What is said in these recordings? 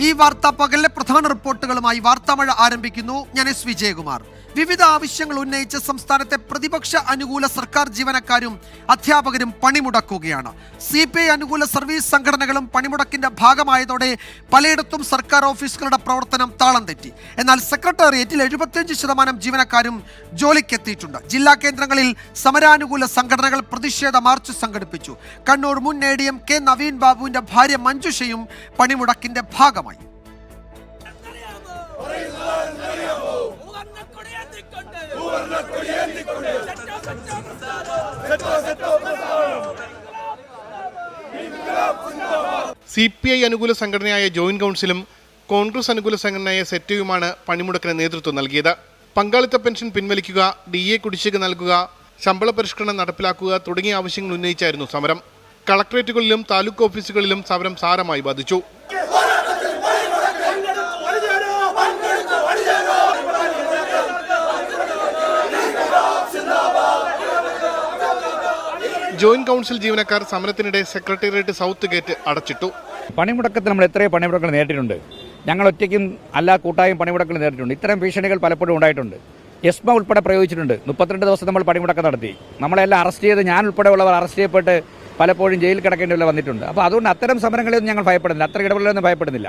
ഈ വാർത്താ പകലിലെ പ്രധാന റിപ്പോർട്ടുകളുമായി വാർത്താമഴ ആരംഭിക്കുന്നു. ഞാൻ എസ് വിജയകുമാർ. വിവിധ ആവശ്യങ്ങൾ ഉന്നയിച്ച് സംസ്ഥാനത്തെ പ്രതിപക്ഷ അനുകൂല സർക്കാർ ജീവനക്കാരും അധ്യാപകരും പണിമുടക്കുകയാണ്. CPI അനുകൂല സർവീസ് സംഘടനകളും പണിമുടക്കിന്റെ ഭാഗമായതോടെ പലയിടത്തും സർക്കാർ ഓഫീസുകളുടെ പ്രവർത്തനം താളം തെറ്റി. എന്നാൽ സെക്രട്ടേറിയറ്റിൽ 75% ജീവനക്കാരും ജോലിക്കെത്തിയിട്ടുണ്ട്. ജില്ലാ കേന്ദ്രങ്ങളിൽ സമരാനുകൂല സംഘടനകൾ പ്രതിഷേധ മാർച്ച് സംഘടിപ്പിച്ചു. കണ്ണൂർ മുൻ ADM കെ നവീൻ ബാബുവിന്റെ ഭാര്യ മഞ്ജുഷയും പണിമുടക്കിന്റെ ഭാഗമായി. CPI അനുകൂല സംഘടനയായ ജോയിന്റ് കൗൺസിലും കോൺഗ്രസ് അനുകൂല സംഘടനയായ സെറ്റയുമാണ് പണിമുടക്കിന് നേതൃത്വം നൽകിയത്. പങ്കാളിത്ത പെൻഷൻ പിൻവലിക്കുക, DA കുടിശ്ശിക നൽകുക, ശമ്പള പരിഷ്കരണം നടപ്പിലാക്കുക തുടങ്ങിയ ആവശ്യങ്ങൾ ഉന്നയിച്ചായിരുന്നു സമരം. കളക്ടറേറ്റുകളിലും താലൂക്ക് ഓഫീസുകളിലും സമരം സാരമായി ബാധിച്ചു. ജോയിന്റ് കൗൺസിൽ ജീവനക്കാർ സമരത്തിനിടെ സെക്രട്ടേറിയറ്റ് സൗത്ത് ഗേറ്റ് അടച്ചിട്ടു. പണിമുടക്കത്തിൽ നമ്മൾ എത്രയോ പണിമുടക്കൾ നേരിട്ടിട്ടുണ്ട്. ഞങ്ങൾ ഒറ്റയ്ക്കും അല്ല കൂട്ടായും പണിമുടക്കൾ നേരിട്ടുണ്ട്. ഇത്തരം ഭീഷണികൾ പലപ്പോഴും ഉണ്ടായിട്ടുണ്ട്. ESMA ഉൾപ്പെടെ പ്രയോഗിച്ചിട്ടുണ്ട്. 32 ദിവസം നമ്മൾ പണിമുടക്കം നടത്തി. നമ്മളെല്ലാം അറസ്റ്റ് ചെയ്ത്, ഞാൻ ഉൾപ്പെടെയുള്ളവർ അറസ്റ്റ് ചെയ്യപ്പെട്ട് പലപ്പോഴും ജയിലിൽ കിടക്കേണ്ടി വന്നിട്ടുണ്ട്. അപ്പോൾ അതുകൊണ്ട് അത്തരം സമരങ്ങളെയൊന്നും ഞങ്ങൾ ഭയപ്പെടുന്നില്ല, അത്ര ഇടപെടലൊന്നും ഭയപ്പെടുന്നില്ല.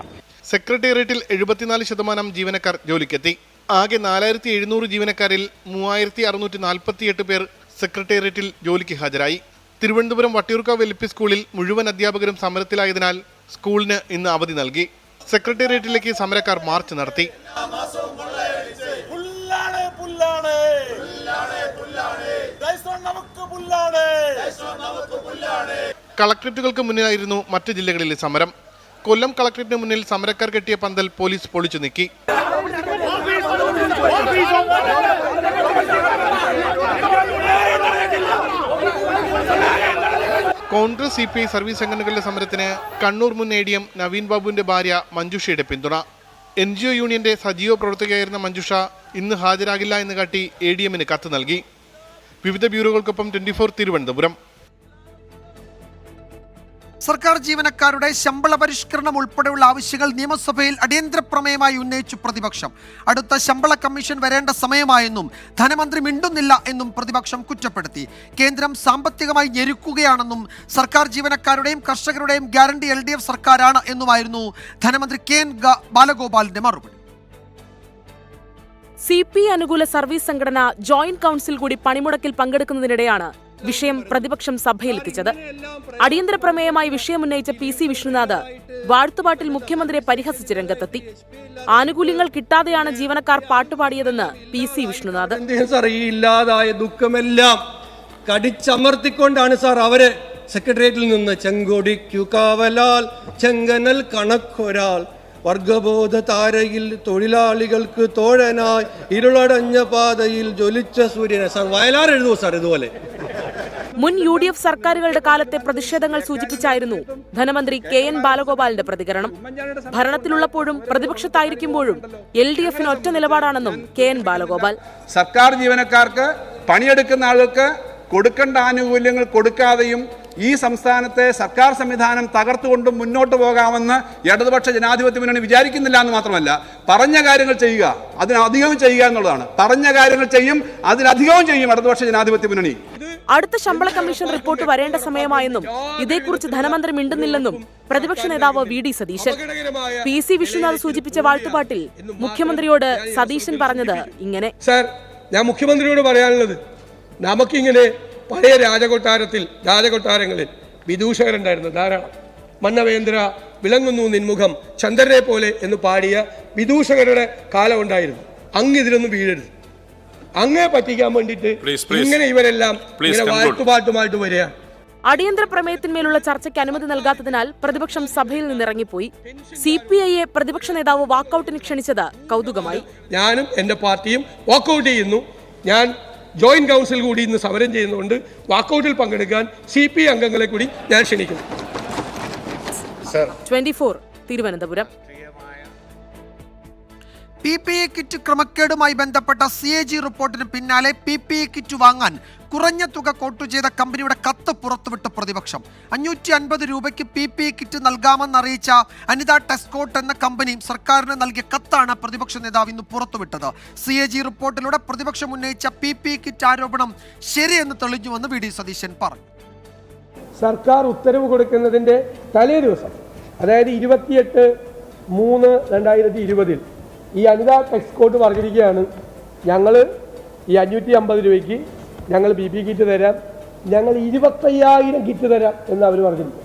സെക്രട്ടേറിയറ്റിൽ 74% ജീവനക്കാർ ജോലിക്കെത്തി. ആകെ 4700 ജീവനക്കാരിൽ 3648 പേർ സെക്രട്ടേറിയറ്റിൽ ജോലിക്ക് ഹാജരായി. തിരുവനന്തപുരം വട്ടിയൂർക്കാവ് LP സ്കൂളിൽ മുഴുവൻ അധ്യാപകരും സമരത്തിലായതിനാൽ സ്കൂളിന് ഇന്ന് അവധി നൽകി. സെക്രട്ടേറിയറ്റിലേക്ക് സമരക്കാർ മാർച്ച് നടത്തി. കളക്ടറേറ്റുകൾക്ക് മുന്നിലായിരുന്നു മറ്റ് ജില്ലകളിലെ സമരം. കൊല്ലം കളക്ടറേറ്റിന് മുന്നിൽ സമരക്കാർ കെട്ടിയ പന്തൽ പോലീസ് പൊളിച്ചു നീക്കി. കോൺഗ്രസ് CPI സർവീസ് സംഘടനകളുടെ സമരത്തിന് കണ്ണൂർ മുൻ ADM നവീൻ ബാബുവിന്റെ ഭാര്യ മഞ്ജുഷയുടെ പിന്തുണ. NGO യൂണിയന്റെ സജീവ പ്രവർത്തകയായിരുന്ന മഞ്ജുഷ ഇന്ന് ഹാജരാകില്ല എന്ന് കാട്ടി ADMന് കത്ത് നൽകി. വിവിധ ബ്യൂറോകൾക്കൊപ്പം 24 തിരുവനന്തപുരം. സർക്കാർ ജീവനക്കാരുടെ ശമ്പള പരിഷ്കരണം ഉൾപ്പെടെയുള്ള ആവശ്യങ്ങൾ നിയമസഭയിൽ അടിയന്തര പ്രമേയമായി ഉന്നയിച്ചു പ്രതിപക്ഷം. അടുത്ത ശമ്പള കമ്മീഷൻ വരേണ്ട സമയമായെന്നും ധനമന്ത്രി മിണ്ടുന്നില്ല എന്നും പ്രതിപക്ഷം കുറ്റപ്പെടുത്തി. കേന്ദ്രം സാമ്പത്തികമായി ഞെരുക്കുകയാണെന്നും സർക്കാർ ജീവനക്കാരുടെയും കർഷകരുടെയും ഗ്യാരണ്ടി LDF സർക്കാരാണ് എന്നുമായിരുന്നു ധനമന്ത്രി KN ബാലഗോപാലിന്റെ മറുപടി. CPI അനുകൂല സർവീസ് സംഘടന ജോയിന്റ് കൗൺസിൽ കൂടി പണിമുടക്കിൽ പങ്കെടുക്കുന്നതിനിടെയാണ് വിഷയം പ്രതിപക്ഷം സഭയിലെത്തിച്ചത്. അടിയന്തര പ്രമേയമായി വിഷയമുന്നയിച്ച PC വിഷ്ണുനാഥ് വാഴ്ത്തുപാട്ടിൽ മുഖ്യമന്ത്രിയെ പരിഹസിച്ച് രംഗത്തെത്തി. ആനുകൂല്യങ്ങൾ കിട്ടാതെയാണ് ജീവനക്കാർ പാട്ടുപാടിയതെന്ന് PC വിഷ്ണുനാഥ്. ഇല്ലാതായ ദുഃഖമെല്ലാം കടിച്ചമർത്തിക്കൊണ്ടാണ് സാർ അവരെ സെക്രട്ടേറിയറ്റിൽ നിന്ന് ചെങ്കൊടിക്കു കാവലാൽ ചെങ്കനൽ കണക്കൊരാൾ വർഗബോധ താരയിൽ തൊഴിലാളികൾക്ക് തോഴനായി ഇരുളടഞ്ഞ പാതയിൽ ജ്വലിച്ച സൂര്യനെ. സാർ വയലാർ എഴുതുമോ സാർ ഇതുപോലെ? മുൻ UDF സർക്കാരുകളുടെ കാലത്തെ പ്രതിഷേധങ്ങൾ സൂചിപ്പിച്ചായിരുന്നു ധനമന്ത്രി KN ബാലഗോപാലിന്റെ പ്രതികരണം. ഭരണത്തിലുള്ളപ്പോഴും പ്രതിപക്ഷത്തായിരിക്കുമ്പോഴും LDFന് ഒറ്റ നിലപാടാണെന്നും KN ബാലഗോപാൽ. സർക്കാർ ജീവനക്കാർക്ക്, പണിയെടുക്കുന്ന ആളുകൾക്ക് കൊടുക്കേണ്ട ആനുകൂല്യങ്ങൾ കൊടുക്കാതെയും ഈ സംസ്ഥാനത്തെ സർക്കാർ സംവിധാനം തകർത്തുകൊണ്ടും മുന്നോട്ട് പോകാമെന്ന് ഇടതുപക്ഷ ജനാധിപത്യ മുന്നണി വിചാരിക്കുന്നില്ല എന്ന് മാത്രമല്ല, പറഞ്ഞ കാര്യങ്ങൾ ചെയ്യുക, അതിനധികവും ചെയ്യുക എന്നുള്ളതാണ്. പറഞ്ഞ കാര്യങ്ങൾ ചെയ്യും, അതിലധികവും ചെയ്യും ഇടതുപക്ഷ ജനാധിപത്യ മുന്നണി. അടുത്ത ശമ്പള കമ്മീഷൻ റിപ്പോർട്ട് വരേണ്ട സമയമായെന്നും ഇതേക്കുറിച്ച് ധനമന്ത്രി മിണ്ടുന്നില്ലെന്നും പ്രതിപക്ഷ നേതാവ് VD സതീശൻ. PC വിഷ്ണുനാഥ് സൂചിപ്പിച്ച വാഴ്ത്തുപാട്ടിൽ മുഖ്യമന്ത്രിയോട് സതീശൻ പറഞ്ഞത് ഇങ്ങനെ: സാർ, ഞാൻ മുഖ്യമന്ത്രിയോട് പറയാനുള്ളത്, നമുക്കിങ്ങനെ പഴയ രാജകൊട്ടാരങ്ങളിൽ വിദൂഷകരുണ്ടായിരുന്നു ധാരാളം. മന്നവേന്ദ്ര വിളങ്ങുന്നു നിൻമുഖം ചന്ദ്രനെ പോലെ എന്ന് പാടിയ വിദൂഷകരുടെ കാലം ഉണ്ടായിരുന്നു. അങ്ങ് ഇതിലൊന്നും വീഴരുത്. അങ്ങേ പറ്റിക്കാൻ വേണ്ടിയിട്ട് ഇങ്ങനെ ഇവരെല്ലാം ഇങ്ങനെ വാഴ്ത്തുപാട്ടുമായിട്ട് വരിക. അടിയന്തര പ്രമേയത്തിന്മേലുള്ള ചർച്ചയ്ക്ക് അനുമതി നൽകാത്തതിനാൽ പ്രതിപക്ഷം സഭയിൽ നിന്നിറങ്ങിപ്പോയി. CPIയെ പ്രതിപക്ഷ നേതാവ് വാക്കൌട്ടിന് ക്ഷണിച്ചത് കൗതുകമായി. ഞാനും എന്റെ പാർട്ടിയും വാക്കൌട്ട് ചെയ്യുന്നു. ഞാൻ ജോയിന്റ് കൗൺസിൽ കൂടി ഇന്ന് സമരം ചെയ്യുന്നതുകൊണ്ട് വാക്കൌട്ടിൽ പങ്കെടുക്കാൻ CPI അംഗങ്ങളെ കൂടി ഞാൻ ക്ഷണിക്കുന്നു. 24 തിരുവനന്തപുരം. PPE കിറ്റ് ക്രമക്കേടുമായി ബന്ധപ്പെട്ട CAG റിപ്പോർട്ടിന് പിന്നാലെ PPE കിറ്റ് വാങ്ങാൻ കുറഞ്ഞ തുക കോട്ടു ചെയ്ത കമ്പനിയുടെ കത്ത് പുറത്തുവിട്ട് പ്രതിപക്ഷം. 550 രൂപയ്ക്ക് PPE കിറ്റ് നൽകാമെന്നറിയിച്ച അനിത ടെസ്കോട്ട് എന്ന കമ്പനി സർക്കാരിന് നൽകിയ കത്താണ് പ്രതിപക്ഷ നേതാവ് ഇന്ന് പുറത്തുവിട്ടത്. CAG റിപ്പോർട്ടിലൂടെ പ്രതിപക്ഷം ഉന്നയിച്ച PPE കിറ്റ് ആരോപണം ശരിയെന്ന് തെളിഞ്ഞുവെന്ന് VD സതീശൻ പറഞ്ഞു. സർക്കാർ ഉത്തരവ് കൊടുക്കുന്നതിൻ്റെ തലേ ദിവസം, അതായത് 28/3/2020 ഈ അനിത ടെക്സ്കോട്ട് പറഞ്ഞിരിക്കുകയാണ്, ഞങ്ങൾ ഈ 550 രൂപയ്ക്ക് ഞങ്ങൾ PPE കിറ്റ് തരാം, ഞങ്ങൾ 25,000 കിറ്റ് തരാം എന്ന് അവർ പറഞ്ഞിരിക്കും.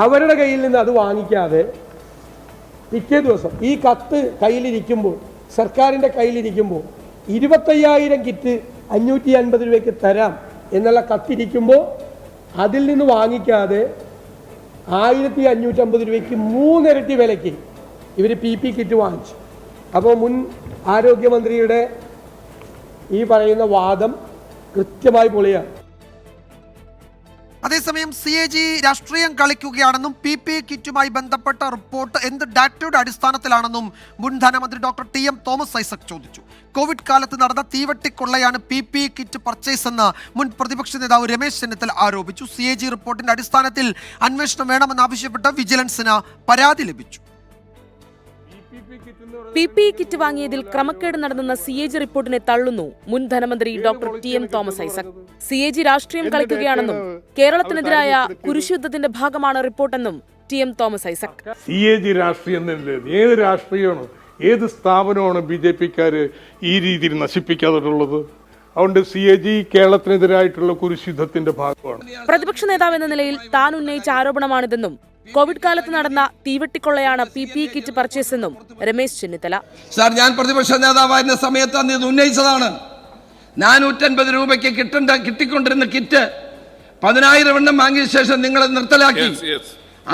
അവരുടെ കയ്യിൽ നിന്ന് അത് വാങ്ങിക്കാതെ പിറ്റേ ദിവസം ഈ കത്ത് കയ്യിലിരിക്കുമ്പോൾ, സർക്കാരിൻ്റെ കയ്യിലിരിക്കുമ്പോൾ 25,000 കിറ്റ് 550 രൂപയ്ക്ക് തരാം എന്നുള്ള കത്തിരിക്കുമ്പോൾ അതിൽ നിന്ന് വാങ്ങിക്കാതെ 1,550 രൂപയ്ക്ക് 3 ഇരട്ടി വിലയ്ക്ക് ഇവർ PPE കിറ്റ് വാങ്ങിച്ചു. അപ്പോൾ മുൻ ആരോഗ്യമന്ത്രിയുടെ ഈ പറയുന്ന വാദം കൃത്യമായി പൊളിയാണ്. അതേസമയം CAG രാഷ്ട്രീയം കളിക്കുകയാണെന്നും PPE കിറ്റുമായി ബന്ധപ്പെട്ട റിപ്പോർട്ട് എന്ത് ഡാറ്റയുടെ അടിസ്ഥാനത്തിലാണെന്നും മുൻ ധനമന്ത്രി ഡോക്ടർ TM തോമസ് ഐസക് ചോദിച്ചു. കോവിഡ് കാലത്ത് നടന്ന തീവട്ടിക്കൊള്ളയാണ് PPE കിറ്റ് പർച്ചേസ് എന്ന് മുൻ പ്രതിപക്ഷ നേതാവ് രമേശ് ചെന്നിത്തല ആരോപിച്ചു. CAG റിപ്പോർട്ടിന്റെ അടിസ്ഥാനത്തിൽ അന്വേഷണം വേണമെന്നാവശ്യപ്പെട്ട് വിജിലൻസിന് പരാതി ലഭിച്ചു. PPE കിറ്റ് വാങ്ങിയതിൽ ക്രമക്കേട് നടന്നെന്ന CAG റിപ്പോർട്ടിനെ തള്ളുന്നു മുൻ ധനമന്ത്രി doctor TM Thomas Isaac. CAG രാഷ്ട്രീയം കളിക്കുകയാണെന്നും കേരളത്തിനെതിരായ കുരിശുയുദ്ധത്തിന്റെ ഭാഗമാണ് റിപ്പോർട്ടെന്നും TM തോമസ് ഐസക്. CAG രാഷ്ട്രീയം തന്നെ, ഏത് രാഷ്ട്രീയമാണ്, ഏത് സ്ഥാപനമാണ് BJP-ക്കാര് ഈ രീതിയിൽ നശിപ്പിക്കാതുള്ളത്? അതുകൊണ്ട് CAG കേരളത്തിനെതിരായിട്ടുള്ള കുരിശുയുദ്ധത്തിന്റെ ഭാഗമാണ്. പ്രതിപക്ഷ നേതാവ് എന്ന നിലയിൽ താൻ ഉന്നയിച്ച ആരോപണമാണിതെന്നും കോവിഡ് കാലത്ത് നടന്ന തീവട്ടിക്കൊള്ളയാണ് PPE കിറ്റ് പർച്ചേസ് എന്നും രമേശ് ചെന്നിത്തല. സാർ, ഞാൻ പ്രതിപക്ഷ നേതാവായിരുന്ന സമയത്ത് അന്ന് ഇത് ഉന്നയിച്ചതാണ്. 450 രൂപയ്ക്ക് കിട്ടിക്കൊണ്ടിരുന്ന കിറ്റ് 10,000 എണ്ണം വാങ്ങിയ ശേഷം നിങ്ങൾ നിർത്തലാക്കി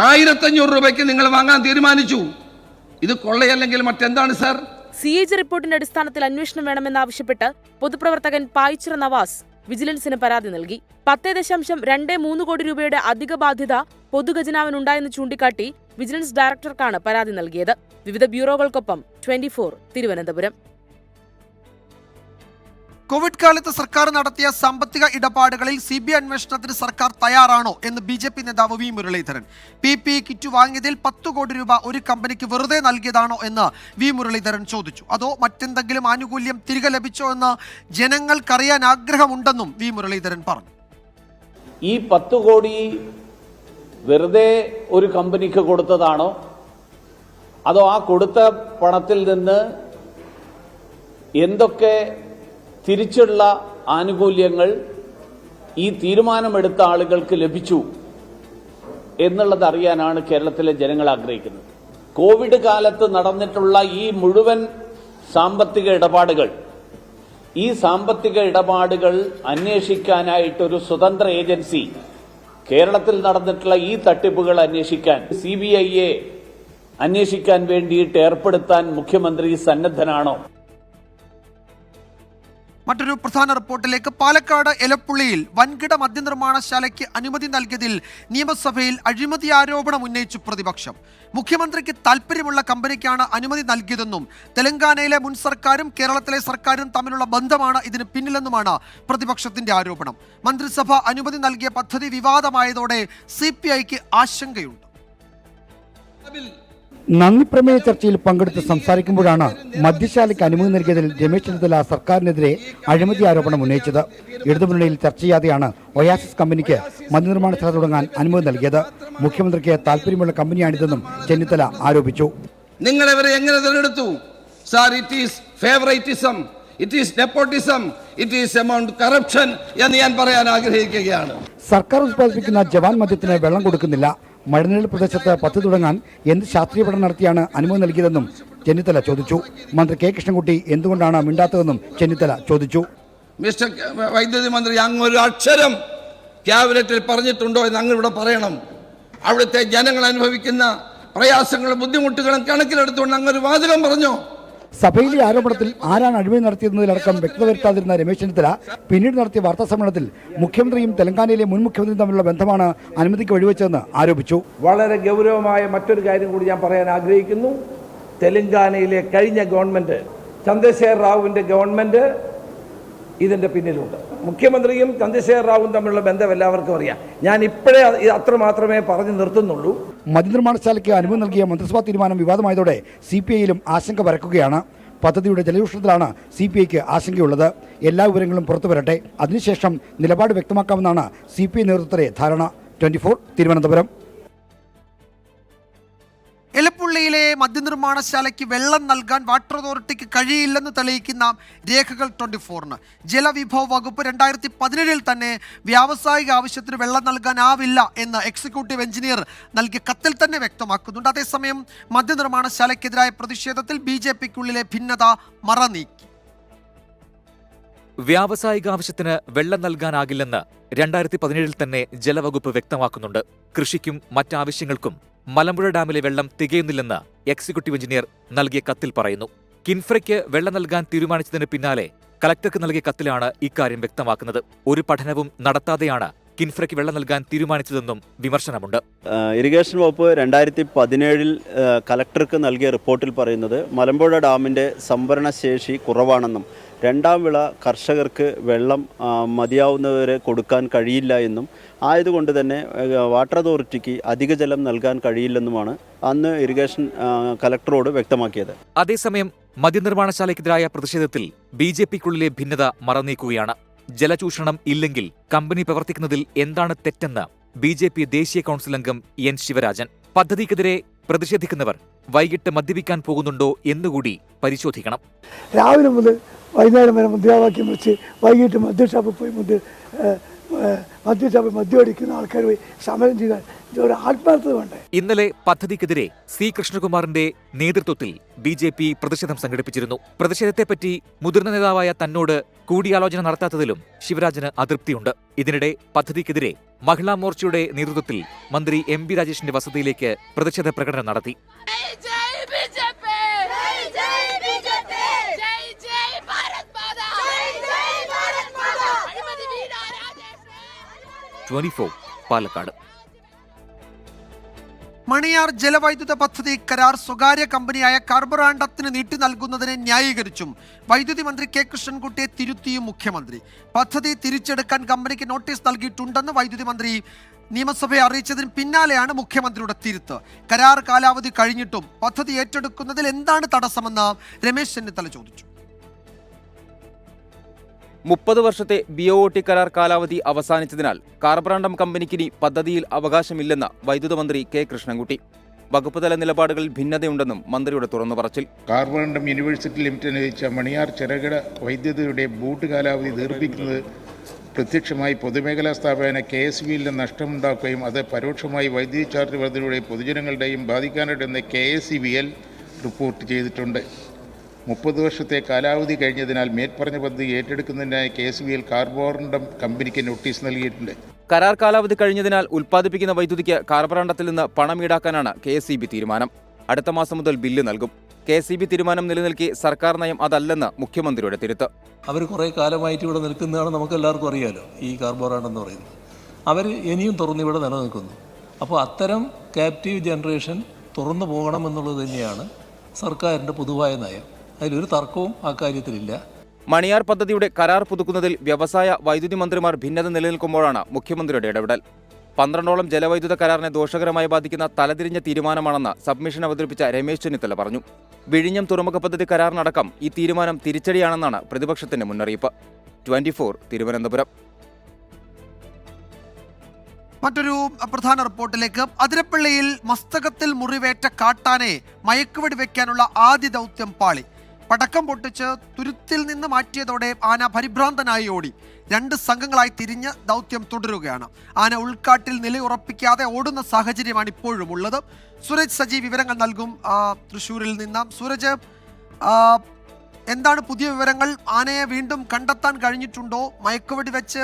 1,500 രൂപയ്ക്ക് നിങ്ങൾ വാങ്ങാൻ തീരുമാനിച്ചു. ഇത് കൊള്ളയല്ലെങ്കിൽ മറ്റെന്താണ് സാർ? CAG റിപ്പോർട്ടിന്റെ അടിസ്ഥാനത്തിൽ അന്വേഷണം വേണമെന്നാവശ്യപ്പെട്ട് പൊതുപ്രവർത്തകൻ പായിച്ചിറ നവാസ് വിജിലൻസിന് പരാതി നൽകി. 10.23 കോടി രൂപയുടെ അധിക ബാധ്യത പൊതുഖജനാവിനുണ്ടായെന്ന് ചൂണ്ടിക്കാട്ടി വിജിലൻസ് ഡയറക്ടർക്കാണ് പരാതി നൽകിയത്. വിവിധ ബ്യൂറോകൾക്കൊപ്പം 24 തിരുവനന്തപുരം. കോവിഡ് കാലത്ത് സർക്കാർ നടത്തിയ സാമ്പത്തിക ഇടപാടുകളിൽ CBI അന്വേഷണത്തിന് സർക്കാർ തയ്യാറാണോ എന്ന് BJP നേതാവ് V മുരളീധരൻ. PPE കിറ്റ് വാങ്ങിയതിൽ 10 കോടി രൂപ ഒരു കമ്പനിക്ക് വെറുതെ നൽകിയതാണോ എന്ന് V മുരളീധരൻ ചോദിച്ചു. അതോ മറ്റെന്തെങ്കിലും ആനുകൂല്യം തിരികെ ലഭിച്ചോ എന്ന് ജനങ്ങൾക്കറിയാൻ ആഗ്രഹമുണ്ടെന്നും V മുരളീധരൻ പറഞ്ഞു. ഈ 10 കോടി വെറുതെ ഒരു കമ്പനിക്ക് കൊടുത്തതാണോ, അതോ ആ കൊടുത്ത പണത്തിൽ നിന്ന് എന്തൊക്കെ തിരിച്ചുള്ള ആനുകൂല്യങ്ങൾ ഈ തീരുമാനമെടുത്ത ആളുകൾക്ക് ലഭിച്ചു എന്നുള്ളത് അറിയാനാണ് കേരളത്തിലെ ജനങ്ങൾ ആഗ്രഹിക്കുന്നത്. കോവിഡ് കാലത്ത് നടന്നിട്ടുള്ള ഈ മുഴുവൻ സാമ്പത്തിക ഇടപാടുകൾ അന്വേഷിക്കാനായിട്ടൊരു സ്വതന്ത്ര ഏജൻസി, കേരളത്തിൽ നടന്നിട്ടുള്ള ഈ തട്ടിപ്പുകൾ അന്വേഷിക്കാൻ CBIയെ അന്വേഷിക്കാൻ വേണ്ടിയിട്ട് ഏർപ്പെടുത്താൻ മുഖ്യമന്ത്രി സന്നദ്ധനാണോ? മറ്റൊരു പ്രധാന റിപ്പോർട്ടിലേക്ക്. പാലക്കാട് എലപ്പുള്ളിയിൽ വൻകിട മദ്യനിർമ്മാണശാലയ്ക്ക് അനുമതി നൽകിയതിൽ നിയമസഭയിൽ അഴിമതി ആരോപണം ഉന്നയിച്ചു പ്രതിപക്ഷം. മുഖ്യമന്ത്രിക്ക് താൽപ്പര്യമുള്ള കമ്പനിക്കാണ് അനുമതി നൽകിയതെന്നും തെലങ്കാനയിലെ മുൻ സർക്കാരും കേരളത്തിലെ സർക്കാരും തമ്മിലുള്ള ബന്ധമാണ് ഇതിന് പിന്നിലെന്നുമാണ് പ്രതിപക്ഷത്തിന്റെ ആരോപണം. മന്ത്രിസഭ അനുമതി നൽകിയ പദ്ധതി വിവാദമായതോടെ CPIക്ക് ആശങ്കയുണ്ട്. നന്ദിപ്രമേയ ചർച്ചയിൽ പങ്കെടുത്ത് സംസാരിക്കുമ്പോഴാണ് മദ്യശാലയ്ക്ക് അനുമതി നൽകിയതിൽ രമേശ് ചെന്നിത്തല സർക്കാരിനെതിരെ അഴിമതി ആരോപണം ഉന്നയിച്ചത്. ഇടതുമുന്നണിയിൽ ചർച്ച ചെയ്യാതെയാണ് ഒയാസിസ് കമ്പനിക്ക് മദ്യനിർമ്മാണശാല തുടങ്ങാൻ അനുമതി നൽകിയത്. മുഖ്യമന്ത്രിക്ക് താല്പര്യമുള്ള കമ്പനിയാണിതെന്നും ചെന്നിത്തല ആരോപിച്ചു. നിങ്ങൾ ഇവരെ എങ്ങനെ തിരഞ്ഞെടുത്തു sir? It is favouritism, it is nepotism, it is amount corruption എന്ന് ഞാൻ പറയാൻ ആഗ്രഹിക്കുകയാണ്. സർക്കാർ ഉത്പാദിപ്പിക്കുന്ന ജവാൻ മദ്യത്തിന് വെള്ളം കൊടുക്കുന്നില്ല. മഴനിഴൽ പ്രദേശത്ത് പദ്ധതി തുടങ്ങാൻ എന്ത് ശാസ്ത്രീയ പഠനം നടത്തിയാണ് അനുമതി നൽകിയതെന്നും ചെന്നിത്തല ചോദിച്ചു. മന്ത്രി K കൃഷ്ണൻകുട്ടി എന്തുകൊണ്ടാണ് മിണ്ടാത്തതെന്നും ചെന്നിത്തല ചോദിച്ചു. മിസ്റ്റർ വൈദ്യുതി മന്ത്രി, അങ്ങ് ഒരു അക്ഷരം ക്യാബിനറ്റിൽ പറഞ്ഞിട്ടുണ്ടോ എന്ന് അങ്ങ് ഇവിടെ പറയണം. അവിടുത്തെ ജനങ്ങൾ അനുഭവിക്കുന്ന പ്രയാസങ്ങളും ബുദ്ധിമുട്ടുകളും കണക്കിലെടുത്തുകൊണ്ട് അങ്ങൊരു വാചകം പറഞ്ഞോ? സഭയിലെ ആരോപണത്തിൽ ആരാണ് അഴിമതി നടത്തിയതെന്നതിലടക്കം വ്യക്തത വരുത്താതിരുന്ന രമേശ് ചെന്നിത്തല പിന്നീട് നടത്തിയ വാർത്താ സമ്മേളനത്തിൽ മുഖ്യമന്ത്രിയും തെലങ്കാനയിലെ മുൻ മുഖ്യമന്ത്രിയും തമ്മിലുള്ള ബന്ധമാണ് അനുമതിക്ക് വഴിവെച്ചതെന്ന് ആരോപിച്ചു. വളരെ ഗൗരവമായ മറ്റൊരു കാര്യം കൂടി ഞാൻ പറയാൻ ആഗ്രഹിക്കുന്നു. തെലങ്കാനയിലെ കഴിഞ്ഞ ഗവൺമെൻറ്, ചന്ദ്രശേഖർ റാവുവിൻ്റെ ഗവൺമെൻറ് ഇതിൻ്റെ പിന്നിലുണ്ട്. മുഖ്യമന്ത്രിയും ചന്ദ്രശേഖർ റാവുവും തമ്മിലുള്ള ബന്ധം എല്ലാവർക്കും അറിയാം. ഞാൻ ഇപ്പോഴേ അത്ര മാത്രമേ പറഞ്ഞു നിർത്തുന്നുള്ളൂ. മദ്യനിർമ്മാണശാലയ്ക്ക് അനുമതി നൽകിയ മന്ത്രിസഭാ തീരുമാനം വിവാദമായതോടെ CPIയിലും ആശങ്ക പരക്കുകയാണ്. പദ്ധതിയുടെ ജലചൂഷണത്തിലാണ് CPIക്ക് ആശങ്കയുള്ളത്. എല്ലാ വിവരങ്ങളും പുറത്തു വരട്ടെ, അതിനുശേഷം നിലപാട് വ്യക്തമാക്കാമെന്നാണ് CPI നേതൃത്വത്തിലെ ധാരണ. 24 തിരുവനന്തപുരം. എലപ്പുള്ളിയിലെ മദ്യനിർമ്മാണശാലയ്ക്ക് വെള്ളം നൽകാൻ വാട്ടർ അതോറിറ്റിക്ക് കഴിയില്ലെന്ന് തെളിയിക്കുന്ന രേഖകൾ 24-ന്. ജലവിഭവ വകുപ്പ് 2017 തന്നെ വ്യാവസായിക ആവശ്യത്തിന് വെള്ളം നൽകാനാവില്ല എന്ന് എക്സിക്യൂട്ടീവ് എഞ്ചിനീയർ നൽകിയ കത്തിൽ തന്നെ വ്യക്തമാക്കുന്നുണ്ട്. അതേസമയം മദ്യനിർമ്മാണശാലയ്ക്കെതിരായ പ്രതിഷേധത്തിൽ BJPക്കുള്ളിലെ ഭിന്നത മറനീക്കി. വ്യാവസായിക ആവശ്യത്തിന് വെള്ളം നൽകാനാകില്ലെന്ന് 2017 തന്നെ ജലവകുപ്പ് വ്യക്തമാക്കുന്നുണ്ട്. കൃഷിക്കും മറ്റാവശ്യങ്ങൾക്കും മലമ്പുഴ ഡാമിലെ വെള്ളം തികയുന്നില്ലെന്ന് എക്സിക്യൂട്ടീവ് എഞ്ചിനീയർ നൽകിയ കത്തിൽ പറയുന്നു. കിൻഫ്രയ്ക്ക് വെള്ളം നൽകാൻ തീരുമാനിച്ചതിന് പിന്നാലെ കളക്ടർക്ക് നൽകിയ കത്തിലാണ് ഇക്കാര്യം വ്യക്തമാക്കുന്നത്. ഒരു പഠനവും നടത്താതെയാണ് കിൻഫ്രയ്ക്ക് വെള്ളം നൽകാൻ തീരുമാനിച്ചതെന്നും വിമർശനമുണ്ട്. ഇറിഗേഷൻ വകുപ്പ് 2017 കളക്ടർക്ക് നൽകിയ റിപ്പോർട്ടിൽ പറയുന്നത് മലമ്പുഴ ഡാമിൻ്റെ സംഭരണശേഷി കുറവാണെന്നും രണ്ടാം വിള കർഷകർക്ക് വെള്ളം മതിയാവുന്നവരെ കൊടുക്കാൻ കഴിയില്ല എന്നും ആയതുകൊണ്ട് തന്നെ വാട്ടർ അതോറിറ്റിക്ക് അധിക ജലം നൽകാൻ കഴിയില്ലെന്നുമാണ് അന്ന് ഇറിഗേഷൻ കളക്ടറോട് വ്യക്തമാക്കിയത്. അതേസമയം മദ്യനിർമ്മാണശാലയ്ക്കെതിരായ പ്രതിഷേധത്തിൽ BJPക്കുള്ളിലെ ഭിന്നത മറനീക്കുകയാണ്. ജലചൂഷണം ഇല്ലെങ്കിൽ കമ്പനി പ്രവർത്തിക്കുന്നതിൽ എന്താണ് തെറ്റെന്ന് BJP ദേശീയ കൗൺസിൽ അംഗം N ശിവരാജൻ. പദ്ധതിക്കെതിരെ പ്രതിഷേധിക്കുന്നവർ വൈകിട്ട് മദ്യപിക്കാൻ പോകുന്നുണ്ടോ എന്നുകൂടി പരിശോധിക്കണം. രാവിലെ മുതൽ വൈകുന്നേരം വരെ മുദ്രാവാക്യം വെച്ച് വൈകിട്ട് മദ്യഷാപ്പിൽ പോയി മദ്യം അടിക്കുന്ന ആൾക്കാർ പോയി സമരം ചെയ്താൽ ഇതൊരു ആത്മാർത്ഥത വേണ്ടേ? ഇന്നലെ പദ്ധതിക്കെതിരെ C കൃഷ്ണകുമാറിന്റെ നേതൃത്വത്തിൽ BJP പ്രതിഷേധം സംഘടിപ്പിച്ചിരുന്നു. പ്രതിഷേധത്തെപ്പറ്റി മുതിർന്ന നേതാവായ തന്നോട് കൂടിയാലോചന നടത്താത്തതിലും ശിവരാജന് അതൃപ്തിയുണ്ട്. ഇതിനിടെ പദ്ധതിക്കെതിരെ മഹിളാ മോർച്ചയുടെ നേതൃത്വത്തിൽ മന്ത്രി MB രാജേഷിന്റെ വസതിയിലേക്ക് പ്രതിഷേധ പ്രകടനം നടത്തി. 24 പാലക്കാട്. മണിയാർ ജലവൈദ്യുത പദ്ധതി കരാർ സ്വകാര്യ കമ്പനിയായ കാർബറാണ്ടത്തിന് നീട്ടി നൽകുന്നതിനെ ന്യായീകരിച്ചും വൈദ്യുതി മന്ത്രി K കൃഷ്ണൻകുട്ടിയെ തിരുത്തിയും മുഖ്യമന്ത്രി. പദ്ധതി തിരിച്ചെടുക്കാൻ കമ്പനിക്ക് നോട്ടീസ് നൽകിയിട്ടുണ്ടെന്ന് വൈദ്യുതി മന്ത്രി നിയമസഭയെ അറിയിച്ചതിന് പിന്നാലെയാണ് മുഖ്യമന്ത്രിയുടെ തിരുത്ത്. കരാർ കാലാവധി കഴിഞ്ഞിട്ടും പദ്ധതി ഏറ്റെടുക്കുന്നതിൽ എന്താണ് തടസ്സമെന്ന് രമേശ് ചെന്നിത്തല ചോദിച്ചു. 30 വർഷത്തെ BOT കരാർ കാലാവധി അവസാനിച്ചതിനാൽ കാർബറാണ്ടം കമ്പനിക്കിനി പദ്ധതിയിൽ അവകാശമില്ലെന്ന് വൈദ്യുത മന്ത്രി K കൃഷ്ണൻകുട്ടി. വകുപ്പുതല നിലപാടുകളിൽ ഭിന്നതയുണ്ടെന്നും മന്ത്രിയുടെ തുറന്നു പറച്ചിൽ. കാർബറാണ്ടം യൂണിവേഴ്സിറ്റി ലിമിറ്റഡ് നയിച്ച മണിയാർ ചെറുകിട വൈദ്യുതിയുടെ ബൂട്ട് കാലാവധി ദീർഘിക്കുന്നത് പ്രത്യക്ഷമായി പൊതുമേഖലാ സ്ഥാപന KSBയിൽ നഷ്ടമുണ്ടാക്കുകയും അത് പരോക്ഷമായി വൈദ്യുതി ചാർജ് വർധനയുടെ പൊതുജനങ്ങളുടെയും ബാധിക്കാനിടയെന്ന് KSEBL റിപ്പോർട്ട് ചെയ്തിട്ടുണ്ട്. 30 വർഷത്തെ കാലാവധി കഴിഞ്ഞതിനാൽ മേൽപ്പറഞ്ഞ പദ്ധതി ഏറ്റെടുക്കുന്നതിനായി KSBL കാർബറാണ്ടം കമ്പനിക്ക് നോട്ടീസ് നൽകിയിട്ടുണ്ട്. കരാർ കാലാവധി കഴിഞ്ഞതിനാൽ ഉൽപ്പാദിപ്പിക്കുന്ന വൈദ്യുതിക്ക് കാർബറാണ്ടത്തിൽ നിന്ന് പണം ഈടാക്കാനാണ് KSEB തീരുമാനം. അടുത്ത മാസം മുതൽ ബില്ല് നൽകും. KSEB തീരുമാനം നിലനിൽക്കെ സർക്കാർ നയം അതല്ലെന്ന് മുഖ്യമന്ത്രിയുടെ തിരുത്ത്. അവർ കുറേ കാലമായിട്ട് ഇവിടെ നിൽക്കുന്നതാണ് നമുക്കെല്ലാവർക്കും അറിയാലോ. ഈ കാർബറാണ്ടം എന്ന് പറയുന്നത് അവർ ഇനിയും തുറന്നിവിടെ നിലനിൽക്കുന്നു. അപ്പോൾ അത്തരം ക്യാപ്റ്റീവ് ജനറേഷൻ തുറന്നു പോകണമെന്നുള്ളത് തന്നെയാണ് സർക്കാരിൻ്റെ പൊതുവായ നയം. അതിലൊരു തർക്കവും ആ കാര്യത്തിലില്ല. മണിയാർ പദ്ധതിയുടെ കരാർ പുതുക്കുന്നതിൽ വ്യവസായ വൈദ്യുതി മന്ത്രിമാർ ഭിന്നത നിലനിൽക്കുമ്പോഴാണ് മുഖ്യമന്ത്രിയുടെ ഇടപെടൽ. 12ഓളം ജലവൈദ്യുത കരാറിനെ ദോഷകരമായി ബാധിക്കുന്ന തലതിരിഞ്ഞ തീരുമാനമാണെന്ന് സബ്മിഷൻ അവതരിപ്പിച്ച രമേശ് ചെന്നിത്തല പറഞ്ഞു. വിഴിഞ്ഞം തുറമുഖ പദ്ധതി കരാറിനടക്കം ഈ തീരുമാനം തിരിച്ചടിയാണെന്നാണ് പ്രതിപക്ഷത്തിന്റെ മുന്നറിയിപ്പ്. 24 തിരുവനന്തപുരം. മറ്റൊരു പ്രധാന റിപ്പോർട്ടിലേക്ക്. അതിരപ്പള്ളിയിൽ മസ്തകത്തിൽ മുറിവേറ്റ കാട്ടാനെ മയക്കുവെടി വെക്കാനുള്ള ആദ്യ ദൗത്യം പാളി. പടക്കം പൊട്ടിച്ച് തുരുത്തിൽ നിന്ന് മാറ്റിയതോടെ ആന പരിഭ്രാന്തനായി ഓടി. 2 സംഘങ്ങളായി തിരിഞ്ഞ് ദൗത്യം തുടരുകയാണ്. ആന ഉൾക്കാട്ടിൽ നിലയുറപ്പിക്കാതെ ഓടുന്ന സാഹചര്യമാണ് ഇപ്പോഴും ഉള്ളത്. സൂരജ് സജി വിവരങ്ങൾ നൽകും തൃശ്ശൂരിൽ നിന്ന്. സൂരജ്, എന്താണ് പുതിയ വിവരങ്ങൾ? ആനയെ വീണ്ടും കണ്ടെത്താൻ കഴിഞ്ഞിട്ടുണ്ടോ? മയക്കുവെടി വെച്ച്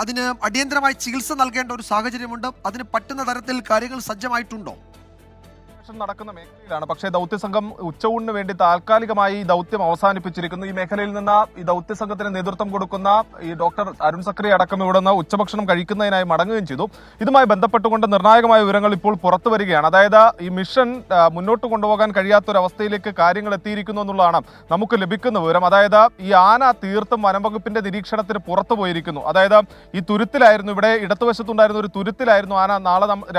അതിന് അടിയന്തരമായി ചികിത്സ നൽകേണ്ട ഒരു സാഹചര്യമുണ്ട്. അതിന് പറ്റുന്ന തരത്തിൽ കാര്യങ്ങൾ സജ്ജമായിട്ടുണ്ടോ? കൺസ്ട്രക്ഷൻ നടക്കുന്ന മേഖലയിലാണ്. പക്ഷേ ദൗത്യസംഘം ഉച്ചയൂണിന് വേണ്ടി താൽക്കാലികമായി ദൗത്യം അവസാനിപ്പിച്ചിരിക്കുന്നു. ഈ മേഖലയിൽ നിന്ന് ഈ ദൗത്യസംഘത്തിന് നേതൃത്വം കൊടുക്കുന്ന ഈ ഡോക്ടർ അരുൺ സക്രി അടക്കം ഇവിടെ നിന്ന് ഉച്ചഭക്ഷണം കഴിക്കുന്നതിനായി മടങ്ങുകയും ചെയ്തു. ഇതുമായി ബന്ധപ്പെട്ടുകൊണ്ട് നിർണായകമായ വിവരങ്ങൾ ഇപ്പോൾ പുറത്തു വരികയാണ്. അതായത് ഈ മിഷൻ മുന്നോട്ട് കൊണ്ടുപോകാൻ കഴിയാത്തൊരവസ്ഥയിലേക്ക് കാര്യങ്ങൾ എത്തിയിരിക്കുന്നു എന്നുള്ളതാണ് നമുക്ക് ലഭിക്കുന്ന വിവരം. അതായത് ഈ ആന തീർത്തും വനംവകുപ്പിന്റെ നിരീക്ഷണത്തിന് പുറത്തു പോയിരിക്കുന്നു. അതായത് ഈ തുരുത്തിലായിരുന്നു, ഇവിടെ ഇടതുവശത്തുണ്ടായിരുന്ന ഒരു തുരുത്തിലായിരുന്നു ആന.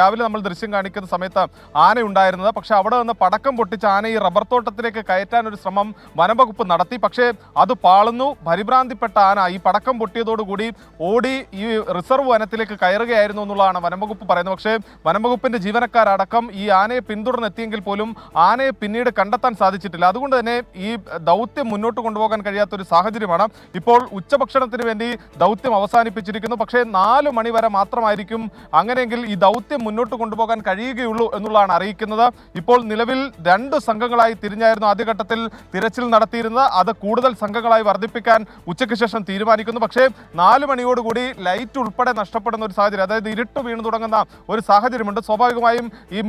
രാവിലെ നമ്മൾ ദൃശ്യം കാണിക്കുന്ന സമയത്ത് ആന ഉണ്ടായിരുന്നത്. പക്ഷെ അവിടെ നിന്ന് പടക്കം പൊട്ടിച്ച് ആന ഈ റബ്ബർ തോട്ടത്തിലേക്ക് കയറ്റാൻ ഒരു ശ്രമം വനംവകുപ്പ് നടത്തി. പക്ഷേ അത് പാളുന്നു. പരിഭ്രാന്തിപ്പെട്ട ആന ഈ പടക്കം പൊട്ടിയതോടുകൂടി ഓടി ഈ റിസർവ് വനത്തിലേക്ക് കയറുകയായിരുന്നു എന്നുള്ളതാണ് വനംവകുപ്പ് പറയുന്നത്. പക്ഷേ വനംവകുപ്പിന്റെ ജീവനക്കാരടക്കം ഈ ആനയെ പിന്തുടർന്നെത്തിയെങ്കിൽ പോലും ആനയെ പിന്നീട് കണ്ടെത്താൻ സാധിച്ചിട്ടില്ല. അതുകൊണ്ട് തന്നെ ഈ ദൗത്യം മുന്നോട്ട് കൊണ്ടുപോകാൻ കഴിയാത്തൊരു സാഹചര്യമാണ്. ഇപ്പോൾ ഉച്ചഭക്ഷണത്തിന് വേണ്ടി ദൗത്യം അവസാനിപ്പിച്ചിരിക്കുന്നു. പക്ഷേ 4 മണി വരെ മാത്രമായിരിക്കും അങ്ങനെയെങ്കിൽ ഈ ദൗത്യം മുന്നോട്ട് കൊണ്ടുപോകാൻ കഴിയുകയുള്ളൂ എന്നുള്ളതാണ് അറിയിക്കുന്നത്. ഇപ്പോൾ നിലവിൽ 2 സംഘങ്ങളായി തിരിഞ്ഞായിരുന്നു ആദ്യഘട്ടത്തിൽ തിരച്ചിൽ നടത്തിയിരുന്നത്. അത് കൂടുതൽ സംഘങ്ങളായി വർദ്ധിപ്പിക്കാൻ ഉച്ചയ്ക്ക് ശേഷം തീരുമാനിക്കുന്നു. പക്ഷേ 4 മണിയോടുകൂടി ലൈറ്റ് ഉൾപ്പെടെ നഷ്ടപ്പെടുന്ന ഒരു സാഹചര്യം, അതായത് ഇരുട്ട് വീണു തുടങ്ങുന്ന ഒരു സാഹചര്യമുണ്ട്. സ്വാഭാവികമായും ഈ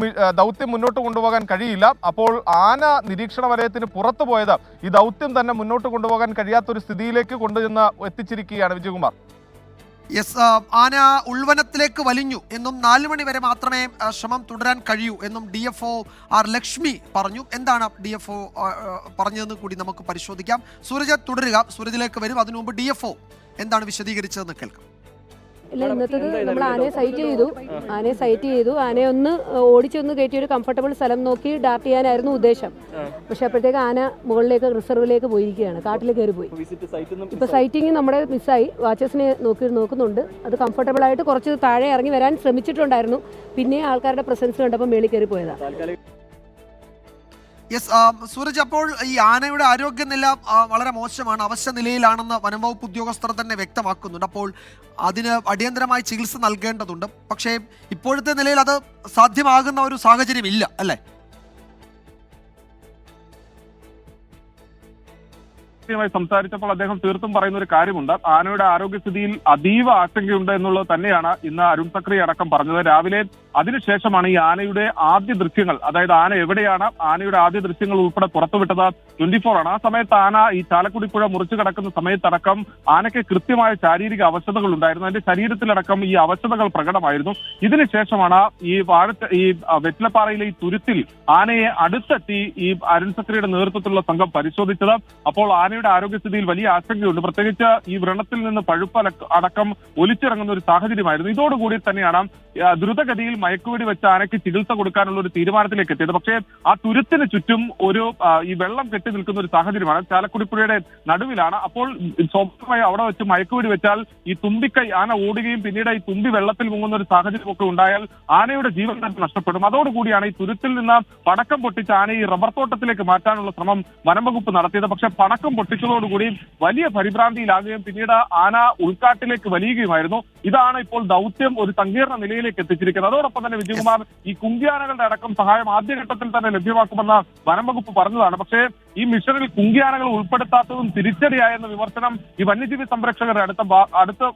ദൗത്യം മുന്നോട്ട് കൊണ്ടുപോകാൻ കഴിയില്ല. അപ്പോൾ ആന നിരീക്ഷണ വലയത്തിന് പുറത്തു പോയത് ഈ ദൗത്യം തന്നെ മുന്നോട്ട് കൊണ്ടുപോകാൻ കഴിയാത്തൊരു സ്ഥിതിയിലേക്ക് കൊണ്ടുചെന്ന് എത്തിച്ചിരിക്കുകയാണ് വിജയകുമാർ. യെസ്, ആന ഉൾവനത്തിലേക്ക് വലിഞ്ഞു എന്നും 4 മണി വരെ മാത്രമേ ശ്രമം തുടരാൻ കഴിയൂ എന്നും DFO ആർ ലക്ഷ്മി പറഞ്ഞു. എന്താണ് DFO പറഞ്ഞതെന്ന് കൂടി നമുക്ക് പരിശോധിക്കാം. സൂരജ് തുടരുക, സൂരജിലേക്ക് വരും. അതിനു മുമ്പ് DFO എന്താണ് വിശദീകരിച്ചതെന്ന് കേൾക്കാം. ഇല്ല, ഇന്നത്തേത് നമ്മൾ ആനയെ സൈറ്റ് ചെയ്തു. ആനയെ ഒന്ന് ഓടിച്ചൊന്ന് കയറ്റി ഒരു കംഫർട്ടബിൾ സ്ഥലം നോക്കി ഡാർട്ട് ചെയ്യാനായിരുന്നു ഉദ്ദേശം. പക്ഷെ അപ്പോഴത്തേക്ക് ആന മുകളിലേക്ക് റിസർവിലേക്ക് പോയിരിക്കുകയാണ്, കാട്ടിൽ കയറി പോയി. ഇപ്പോൾ സൈറ്റിങ് നമ്മുടെ മിസ്സായി. വാച്ചേഴ്സിനെ നോക്കുന്നുണ്ട്. അത് കംഫർട്ടബിൾ ആയിട്ട് കുറച്ച് താഴെ ഇറങ്ങി വരാൻ ശ്രമിച്ചിട്ടുണ്ടായിരുന്നു. പിന്നെ ആൾക്കാരുടെ പ്രസൻസ് കണ്ടപ്പോൾ മേളിൽ കയറി പോയതാണ്. യെസ്, സൂരജ്, അപ്പോൾ ഈ ആനയുടെ ആരോഗ്യനില വളരെ മോശമാണ്, അവശ്യ നിലയിലാണെന്ന് വനംവകുപ്പ് ഉദ്യോഗസ്ഥർ തന്നെ വ്യക്തമാക്കുന്നുണ്ട്. അപ്പോൾ അതിന് അടിയന്തരമായി ചികിത്സ നൽകേണ്ടതുണ്ട്. പക്ഷേ ഇപ്പോഴത്തെ നിലയിൽ അത് സാധ്യമാകുന്ന ഒരു സാഹചര്യം ഇല്ല, അല്ലേ? സംസാരിച്ചപ്പോൾ അദ്ദേഹം തീർത്തും പറയുന്ന ഒരു കാര്യമുണ്ട്. ആനയുടെ ആരോഗ്യസ്ഥിതിയിൽ അതീവ ആശങ്കയുണ്ട് എന്നുള്ളത് തന്നെയാണ് ഇന്ന് അരുൺ സക്രി അടക്കം പറഞ്ഞത്. രാവിലെ അതിനുശേഷമാണ് ഈ ആനയുടെ ആദ്യ ദൃശ്യങ്ങൾ, അതായത് ആന എവിടെയാണ്, ആനയുടെ ആദ്യ ദൃശ്യങ്ങൾ ഉൾപ്പെടെ പുറത്തുവിട്ടത് 24 ആണ്. ആ സമയത്ത് ആന ഈ ചാലക്കുടി പുഴ മുറിച്ചു കടക്കുന്ന സമയത്തടക്കം ആനയ്ക്ക് കൃത്യമായ ശാരീരിക അവശതകൾ ഉണ്ടായിരുന്നു. അതിന്റെ ശരീരത്തിലടക്കം ഈ അവശതകൾ പ്രകടമായിരുന്നു. ഇതിനുശേഷമാണ് ഈ വെറ്റിലപ്പാറയിലെ ഈ തുരുത്തിൽ ആനയെ അടുത്തെത്തി ഈ അരുൺ സക്രിയുടെ നേതൃത്വത്തിലുള്ള സംഘം പരിശോധിച്ചത്. അപ്പോൾ ആനയുടെ ആരോഗ്യസ്ഥിതിയിൽ വലിയ ആശങ്കയുണ്ട്. പ്രത്യേകിച്ച് ഈ വ്രണത്തിൽ നിന്ന് പഴുപ്പ് അടക്കം ഒലിച്ചിറങ്ങുന്ന ഒരു സാഹചര്യമായിരുന്നു. ഇതോടുകൂടി തന്നെയാണ് ദ്രുതഗതിയിൽ മയക്കുവെടി വെച്ച് ആനയ്ക്ക് ചികിത്സ കൊടുക്കാനുള്ള ഒരു തീരുമാനത്തിലേക്ക് എത്തിയത്. പക്ഷേ ആ തുരുത്തിന് ചുറ്റും ഒരു ഈ വെള്ളം കെട്ടി നിൽക്കുന്ന ഒരു സാഹചര്യമാണ്. ചാലക്കുടിപ്പുഴയുടെ നടുവിലാണ്. അപ്പോൾ സ്വാഭാവികമായി അവിടെ വെച്ച് മയക്കുവെടി വെച്ചാൽ ഈ തുമ്പിക്കൈ ആന ഓടുകയും പിന്നീട് ഈ തുമ്പി വെള്ളത്തിൽ മുങ്ങുന്ന ഒരു സാഹചര്യമൊക്കെ ഉണ്ടായാൽ ആനയുടെ ജീവൻ തന്നെ നഷ്ടപ്പെടും. അതോടുകൂടിയാണ് ഈ തുരുത്തിൽ നിന്ന് പടക്കം പൊട്ടിച്ച് ആനയെ ഈ റബ്ബർ തോട്ടത്തിലേക്ക് മാറ്റാനുള്ള ശ്രമം വനംവകുപ്പ് നടത്തിയത്. പക്ഷെ പടക്കം പൊട്ടിച്ചതോടുകൂടി വലിയ പരിഭ്രാന്തിയിലാകുകയും പിന്നീട് ആന ഉൾക്കാട്ടിലേക്ക് വലിയുകയുമായിരുന്നു. ഇതാണ് ഇപ്പോൾ ദൗത്യം ഒരു സങ്കീർണ നിലയിലേക്ക് എത്തിച്ചിരിക്കുന്നത്. അതോടൊപ്പം തന്നെ വിജയകുമാർ, ഈ കുങ്കിയാനകളുടെ അടക്കം സഹായം ആദ്യഘട്ടത്തിൽ തന്നെ ലഭ്യമാക്കുമെന്ന് വനംവകുപ്പ് പറഞ്ഞതാണ്. പക്ഷേ ഈ മിഷനിൽ കുങ്കിയാനകൾ ഉൾപ്പെടുത്താത്തതും തിരിച്ചടിയായെന്ന വിമർശനം ഈ വന്യജീവി സംരക്ഷകരുടെ അടുത്ത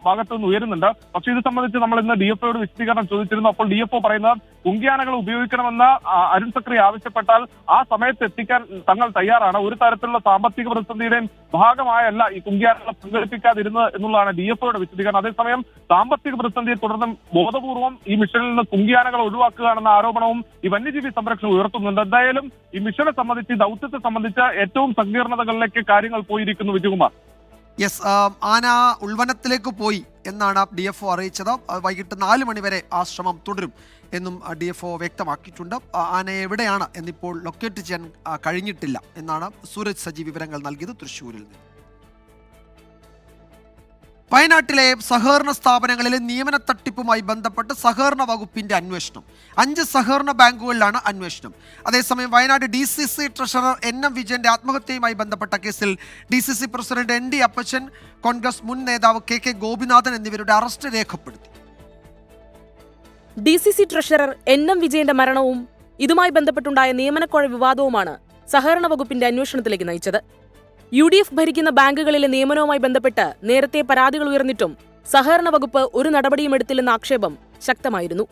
ഭാഗത്തു നിന്ന് ഉയരുന്നുണ്ട്. പക്ഷേ ഇത് സംബന്ധിച്ച് നമ്മൾ ഇന്ന് DFOയോട് വിശദീകരണം ചോദിച്ചിരുന്നു. അപ്പോൾ DFO പറയുന്നത് കുങ്കിയാനകൾ ഉപയോഗിക്കണമെന്ന് അരുൺ സക്രി ആവശ്യപ്പെട്ടാൽ ആ സമയത്ത് എത്തിക്കാൻ തങ്ങൾ തയ്യാറാണ്. ഒരു തരത്തിലുള്ള സാമ്പത്തിക പ്രതിസന്ധിയുടെയും ഭാഗമായല്ല ഈ കുങ്കിയാനകളെ പങ്കെടുപ്പിക്കാതിരുന്നത് എന്നുള്ളതാണ് DFOയുടെ വിശദീകരണം. അതേസമയം സാമ്പത്തിക പ്രതിസന്ധിയെ തുടർന്ന് ബോധപൂർവം ഈ മിഷനിൽ നിന്ന് കുങ്കിയാനകളെ ഒഴിവാക്കുകയാണെന്ന ആരോപണവും ഈ വന്യജീവി സംരക്ഷണം ഉയർത്തുന്നുണ്ട്. എന്തായാലും ഈ മിഷനെ സംബന്ധിച്ച്, ദൗത്യത്തെ സംബന്ധിച്ച് ഏറ്റവും സങ്കീർണതകളിലേക്ക് കാര്യങ്ങൾ പോയിരിക്കുന്നു വിജയകുമാർ. യെസ്, ആന ഉൾവനത്തിലേക്ക് പോയി എന്നാണ് DFO അറിയിച്ചത്. വൈകിട്ട് 4 മണി വരെ ആ ശ്രമം തുടരും എന്നും DFO വ്യക്തമാക്കിയിട്ടുണ്ട്. ആന എവിടെയാണ് എന്നിപ്പോൾ ലൊക്കേറ്റ് ചെയ്യാൻ കഴിഞ്ഞിട്ടില്ല എന്നാണ് സൂരജ് സജി വിവരങ്ങൾ നൽകിയത് തൃശ്ശൂരിൽ നിന്ന്. വയനാട്ടിലെ സഹകരണ സ്ഥാപനങ്ങളിലെ നിയമന തട്ടിപ്പുമായി ബന്ധപ്പെട്ട് സഹകരണ വകുപ്പിന്റെ അന്വേഷണം. 5 സഹകരണ ബാങ്കുകളിലാണ് അന്വേഷണം. അതേസമയം വയനാട് DCC ട്രഷറർ NM വിജയന്റെ ആത്മഹത്യയുമായി ബന്ധപ്പെട്ട കേസിൽ DCC പ്രസിഡന്റ് ND അപ്പച്ചൻ, കോൺഗ്രസ് മുൻ നേതാവ് KK ഗോപിനാഥൻ എന്നിവരുടെ അറസ്റ്റ് രേഖപ്പെടുത്തി. DCC ട്രഷറർ NM വിജയന്റെ മരണവും ഇതുമായി ബന്ധപ്പെട്ടുണ്ടായ നിയമനക്കോഴ വിവാദവുമാണ് സഹകരണ വകുപ്പിന്റെ അന്വേഷണത്തിലേക്ക് നയിച്ചത്. UDF ഭരിക്കുന്ന ബാങ്കുകളിലെ നിയമനവുമായി ബന്ധപ്പെട്ട് നേരത്തെ പരാതികൾ ഉയർന്നിട്ടും സഹകരണ വകുപ്പ് ഒരു നടപടിയും എടുത്തില്ലെന്ന ആക്ഷേപം ശക്തമായിരുന്നു.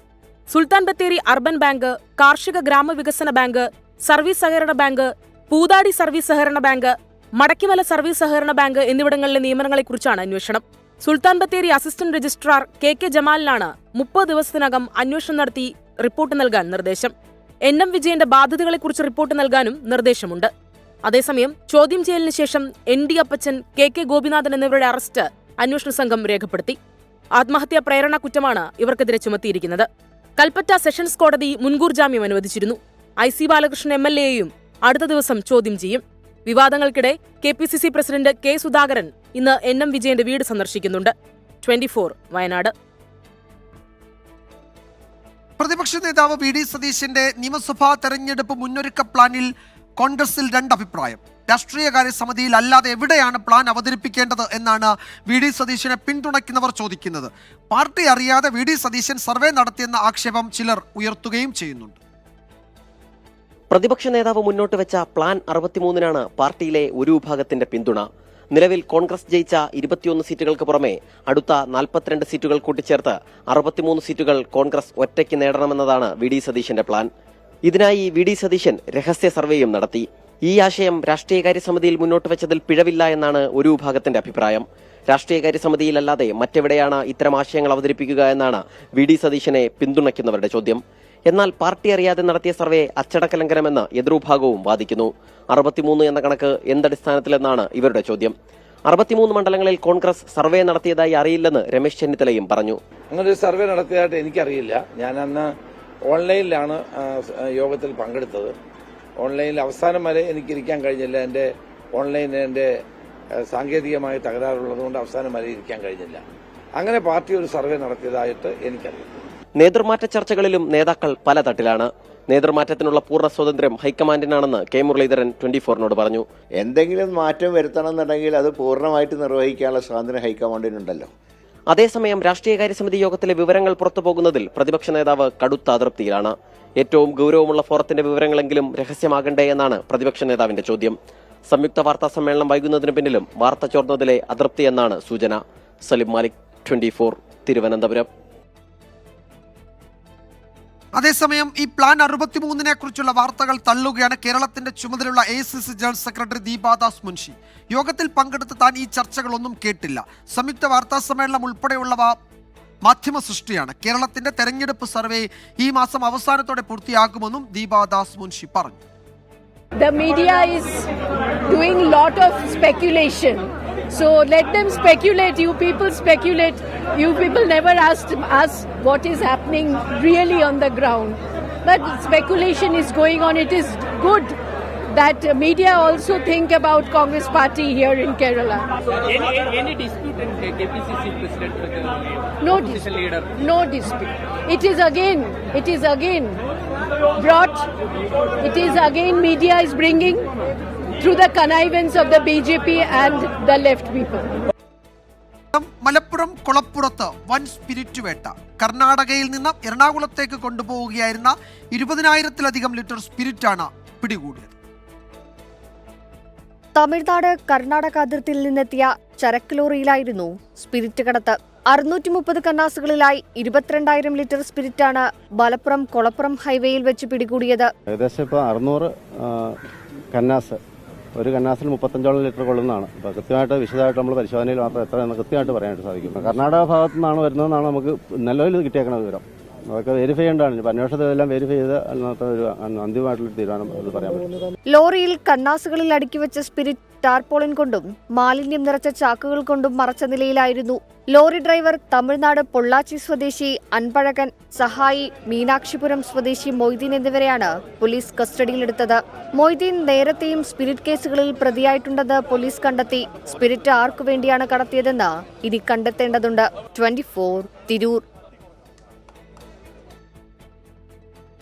സുൽത്താൻ ബത്തേരി അർബൻ ബാങ്ക്, കാർഷിക ഗ്രാമവികസന ബാങ്ക്, സർവീസ് സഹകരണ ബാങ്ക്, പൂതാടി സർവീസ് സഹകരണ ബാങ്ക്, മടക്കിമല സർവീസ് സഹകരണ ബാങ്ക് എന്നിവിടങ്ങളിലെ നിയമനങ്ങളെക്കുറിച്ചാണ് അന്വേഷണം. Sultan Bathery assistant registrar K ജമാലിനാണ് 30 ദിവസത്തിനകം അന്വേഷണം നടത്തി റിപ്പോർട്ട് നൽകാൻ നിർദ്ദേശം. NM വിജയന്റെ ബാധ്യതകളെക്കുറിച്ച് റിപ്പോർട്ട് നൽകാനും നിർദ്ദേശമുണ്ട്. അതേസമയം ചോദ്യം ചെയ്യലിന് ശേഷം ND അപ്പച്ചൻ, കെ ഗോപിനാഥൻ എന്നിവരുടെ അറസ്റ്റ് അന്വേഷണ സംഘം രേഖപ്പെടുത്തി. ആത്മഹത്യാ പ്രേരണ കുറ്റമാണ് ഇവർക്കെതിരെ ചുമത്തിയിരിക്കുന്നത്. കൽപ്പറ്റ സെഷൻസ് കോടതി മുൻകൂർ ജാമ്യം അനുവദിച്ചിരുന്നു. IC ബാലകൃഷ്ണൻ MLA-യെയും അടുത്ത ദിവസം ചോദ്യം ചെയ്യും. വിവാദങ്ങൾക്കിടെ KPCC പ്രസിഡന്റ് K സുധാകരൻ ഇന്ന് NM വിജയന്റെ വീട് സന്ദർശിക്കുന്നുണ്ട്. 24 വയനാട്. പ്രതിപക്ഷ നേതാവ് VD സതീശന്റെ നിയമസഭാ തെരഞ്ഞെടുപ്പ് മുന്നൊരുക്ക പ്ലാനിൽ കോൺഗ്രസിൽ 2 അഭിപ്രായം. രാഷ്ട്രീയകാര്യ സമിതിയിൽ അല്ലാതെ എവിടെയാണ് പ്ലാൻ അവതരിപ്പിക്കേണ്ടത് എന്നാണ് VD സതീശനെ പിന്തുണയ്ക്കുന്നവർ ചോദിക്കുന്നത്. പാർട്ടി അറിയാതെ VD സതീശൻ സർവേ നടത്തിയെന്ന ആക്ഷേപം ചിലർ ഉയർത്തുകയും ചെയ്യുന്നുണ്ട്. പ്രതിപക്ഷ നേതാവ് മുന്നോട്ട് വെച്ച പ്ലാൻ 63-നാണ് പാർട്ടിയിലെ ഒരു വിഭാഗത്തിന്റെ പിന്തുണ. നിലവിൽ കോൺഗ്രസ് ജയിച്ച 21 സീറ്റുകൾക്ക് പുറമെ അടുത്ത 42 സീറ്റുകൾ കൂട്ടിച്ചേർത്ത് 63 സീറ്റുകൾ കോൺഗ്രസ് ഒറ്റയ്ക്ക് നേടണമെന്നതാണ് VD സതീശന്റെ പ്ലാൻ. ഇതിനായി VD സതീശൻ രഹസ്യ സർവേയും നടത്തി. ഈ ആശയം രാഷ്ട്രീയകാര്യ സമിതിയിൽ മുന്നോട്ട് വെച്ചതിൽ പിഴവില്ല എന്നാണ് ഒരു വിഭാഗത്തിന്റെ അഭിപ്രായം. രാഷ്ട്രീയകാര്യ സമിതിയിലല്ലാതെ മറ്റെവിടെയാണ് ഇത്തരം ആശയങ്ങൾ അവതരിപ്പിക്കുക എന്നാണ് VD സതീശനെ പിന്തുണയ്ക്കുന്നവരുടെ ചോദ്യം. എന്നാൽ പാർട്ടി അറിയാതെ നടത്തിയ സർവേ അച്ചടക്ക ലംഘനമെന്ന് എതിർവിഭാഗവും വാദിക്കുന്നു. 63 എന്ന കണക്ക് എന്തടിസ്ഥാനത്തിലെന്നാണ് ഇവരുടെ ചോദ്യം. 63 മണ്ഡലങ്ങളിൽ കോൺഗ്രസ് സർവേ നടത്തിയതായി അറിയില്ലെന്ന് രമേശ് ചെന്നിത്തലയും പറഞ്ഞു. അങ്ങനെ സർവേ നടത്തിയതായിട്ട് എനിക്കറിയില്ല. ഞാൻ അന്ന് ഓൺലൈനിലാണ് യോഗത്തിൽ പങ്കെടുത്തത്. ഓൺലൈനിൽ അവസാനം വരെ എനിക്ക് ഇരിക്കാൻ കഴിഞ്ഞില്ല. എൻ്റെ ഓൺലൈനിൽ സാങ്കേതികമായി തകരാറുള്ളതുകൊണ്ട് അവസാനം വരെ ഇരിക്കാൻ കഴിഞ്ഞില്ല. അങ്ങനെ പാർട്ടി ഒരു സർവേ നടത്തിയതായിട്ട് എനിക്കറിയില്ല. നേതൃമാറ്റ ചർച്ചകളിലും നേതാക്കൾ പല തട്ടിലാണ്. നേതൃമാറ്റത്തിനുള്ള പൂർണ്ണ സ്വാതന്ത്ര്യം ഹൈക്കമാൻഡിനാണെന്ന് K മുരളീധരൻ 24-നോട് പറഞ്ഞു. എന്തെങ്കിലും മാറ്റം വരുത്തണമെന്നുണ്ടെങ്കിൽ അത് പൂർണ്ണമായിട്ട് നിർവഹിക്കാനുള്ള സ്വാതന്ത്ര്യം ഹൈക്കമാൻഡിനുണ്ടല്ലോ. അതേസമയം രാഷ്ട്രീയകാര്യ സമിതി യോഗത്തിലെ വിവരങ്ങൾ പുറത്തുപോകുന്നതിൽ പ്രതിപക്ഷ നേതാവ് കടുത്ത അതൃപ്തിയിലാണ്. ഏറ്റവും ഗൌരവമുള്ള ഫോറത്തിന്റെ വിവരങ്ങളെങ്കിലും രഹസ്യമാകണ്ടേ എന്നാണ് പ്രതിപക്ഷ നേതാവിന്റെ ചോദ്യം. സംയുക്ത വാർത്താ സമ്മേളനം വൈകുന്നതിന് പിന്നിലും വാർത്ത ചോർന്നതിലെ അതൃപ്തിയെന്നാണ് സൂചന. സലിം മാലിക്, 24, തിരുവനന്തപുരം. അതേസമയം ഈ പ്ലാൻ 63-നെ കുറിച്ചുള്ള വാർത്തകൾ തള്ളുകയാണ് കേരളത്തിന്റെ ചുമതലയുള്ള AICC general secretary Deepa Das Munshi. യോഗത്തിൽ പങ്കെടുത്ത് താൻ ഈ ചർച്ചകളൊന്നും കേട്ടില്ല. സംയുക്ത വാർത്താ സമ്മേളനം ഉൾപ്പെടെയുള്ളവ മാധ്യമ സൃഷ്ടിയാണ്. കേരളത്തിന്റെ തെരഞ്ഞെടുപ്പ് സർവേ ഈ മാസം അവസാനത്തോടെ പൂർത്തിയാക്കുമെന്നും ദീപാദാസ് മുൻഷി പറഞ്ഞു. The media is doing lot of speculation. So let them speculate. You people speculate. You people never asked us what is happening really on the ground. But speculation is going on. It is good that media also think about Congress party here in Kerala. Any dispute in KPCC president with the No opposition leader? No dispute. It is again brought. It is again media is bringing through the connivance of the BJP and the left people. Malappuram കൊളപ്പുറത്ത് വൻ spirit വേട്ട. കർണാടകയിൽ നിന്ന് എറണാകുളത്തേക്ക് കൊണ്ടുപോവുകയായിരുന്ന 20,000-ലധികം litre സ്പിരിറ്റാണ് പിടികൂടിയത്. തമിഴ്നാട് കർണാടക അതിർത്തിയിൽ നിന്നെത്തിയ ചരക്ക് ലോറിയിലായിരുന്നു spirit കടത്ത്. 630 കന്നാസുകളിലായി 22,000 ലിറ്റർ സ്പിരിറ്റാണ് മലപ്പുറം കൊളപ്പുറം ഹൈവേയിൽ വെച്ച് പിടികൂടിയത്. ഏകദേശം ഇപ്പോൾ 600 കന്നാസ്, ഒരു കന്നാസിൽ 35 ലിറ്റർ കൊള്ളുന്നതാണ്. അപ്പോൾ കൃത്യമായിട്ട് വിശദമായിട്ട് നമ്മൾ പരിശോധനയിൽ മാത്രം എത്രയെന്ന് കൃത്യമായിട്ട് പറയാനായിട്ട് സാധിക്കും. കർണാടക ഭാഗത്തു നിന്നാണ് വരുന്നതെന്നാണ് നമുക്ക് നിലവിൽ കിട്ടിയേക്കുന്ന വിവരം. അതൊക്കെ വെരിഫൈ ചെയ്യേണ്ടതാണ്. ഇപ്പം അന്വേഷണത്തിലെല്ലാം വെരിഫൈ ചെയ്ത് ഒരു അന്തിമമായിട്ടുള്ള തീരുമാനം അത് പറയാൻ പറ്റും. ലോറിയിൽ കന്നാസുകളിൽ അടുക്കി വെച്ച സ്പിരിറ്റ് ടാർപോളിൻ കൊണ്ടും മാലിന്യം നിറച്ച ചാക്കുകൾ കൊണ്ടും മറച്ച നിലയിലായിരുന്നു. ലോറി ഡ്രൈവർ തമിഴ്നാട് പൊള്ളാച്ചി സ്വദേശി അൻപഴകൻ, സഹായി മീനാക്ഷിപുരം സ്വദേശി മൊയ്തീൻ എന്നിവരെയാണ് പോലീസ് കസ്റ്റഡിയിലെടുത്തത്. മൊയ്തീൻ നേരത്തെയും സ്പിരിറ്റ് കേസുകളിൽ പ്രതിയായിട്ടുണ്ടെന്ന് പോലീസ് കണ്ടെത്തി. സ്പിരിറ്റ് ആർക്കു വേണ്ടിയാണ് കടത്തിയതെന്ന് ഇനി കണ്ടെത്തേണ്ടതുണ്ട്. 24 തിരൂർ.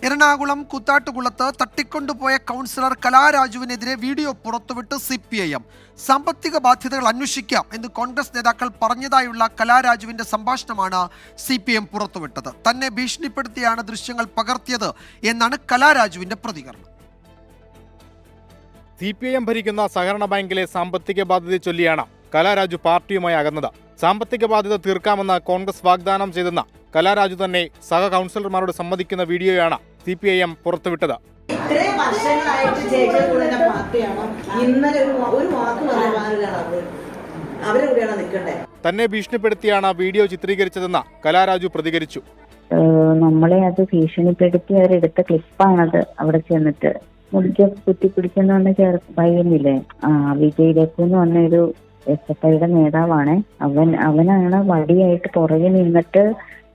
എറണാകുളം കൂത്താട്ടുകുളത്ത് തട്ടിക്കൊണ്ടുപോയ കൗൺസിലർ കലാരാജുവിനെതിരെ വീഡിയോ പുറത്തുവിട്ട് CPIM. സാമ്പത്തിക ബാധ്യതകൾ അന്വേഷിക്കാം എന്ന് കോൺഗ്രസ് നേതാക്കൾ പറഞ്ഞതായുള്ള കലാരാജുവിന്റെ സംഭാഷണമാണ് CPIM പുറത്തുവിട്ടത്. തന്നെ ഭീഷണിപ്പെടുത്തിയാണ് ദൃശ്യങ്ങൾ പകർത്തിയത് എന്നാണ് കലാരാജുവിന്റെ പ്രതികരണം. CPIM ഭരിക്കുന്ന സഹകരണ ബാങ്കിലെ സാമ്പത്തിക ബാധ്യത ചൊല്ലിയാണ് കലാരാജു പാർട്ടിയുമായി അകന്നത്. സാമ്പത്തിക ബാധ്യത തീർക്കാമെന്ന് കോൺഗ്രസ് വാഗ്ദാനം ചെയ്തെന്ന കലാരാജു തന്നെ സഹ കൗൺസിലർമാരോട് സമ്മതിക്കുന്ന വീഡിയോയാണ് CPIM പുറത്തുവിട്ടത്. ഇത്രയും വർഷങ്ങളായിട്ട് ജയിക്കുന്ന പാർട്ടിയാണ് ഇന്നലെ ഒരു വാക്ക് പറയാനാണ് അവരെവിടെയാണ് നിൽക്കണ്ടേ? തന്നെ ഭീഷണിപ്പെടുത്തിയാണ് വീഡിയോ ചിത്രീകരിച്ചതെന്ന് കലാരാജു പ്രതികരിച്ചു. നമ്മളെ അത് ഭീഷണിപ്പെടുത്തി അവരെടുത്ത ക്ലിപ്പാണത്. അവിടെ ചെന്നിട്ട് മുടിക്ക് കുത്തിപ്പിടിച്ചെന്ന് പറയുന്നില്ലേ, വിജയിലേക്ക് വന്നൊരു SFIയുടെ നേതാവാണ് അവനാണ് വടിയായിട്ട് പുറകെ നിന്നിട്ട്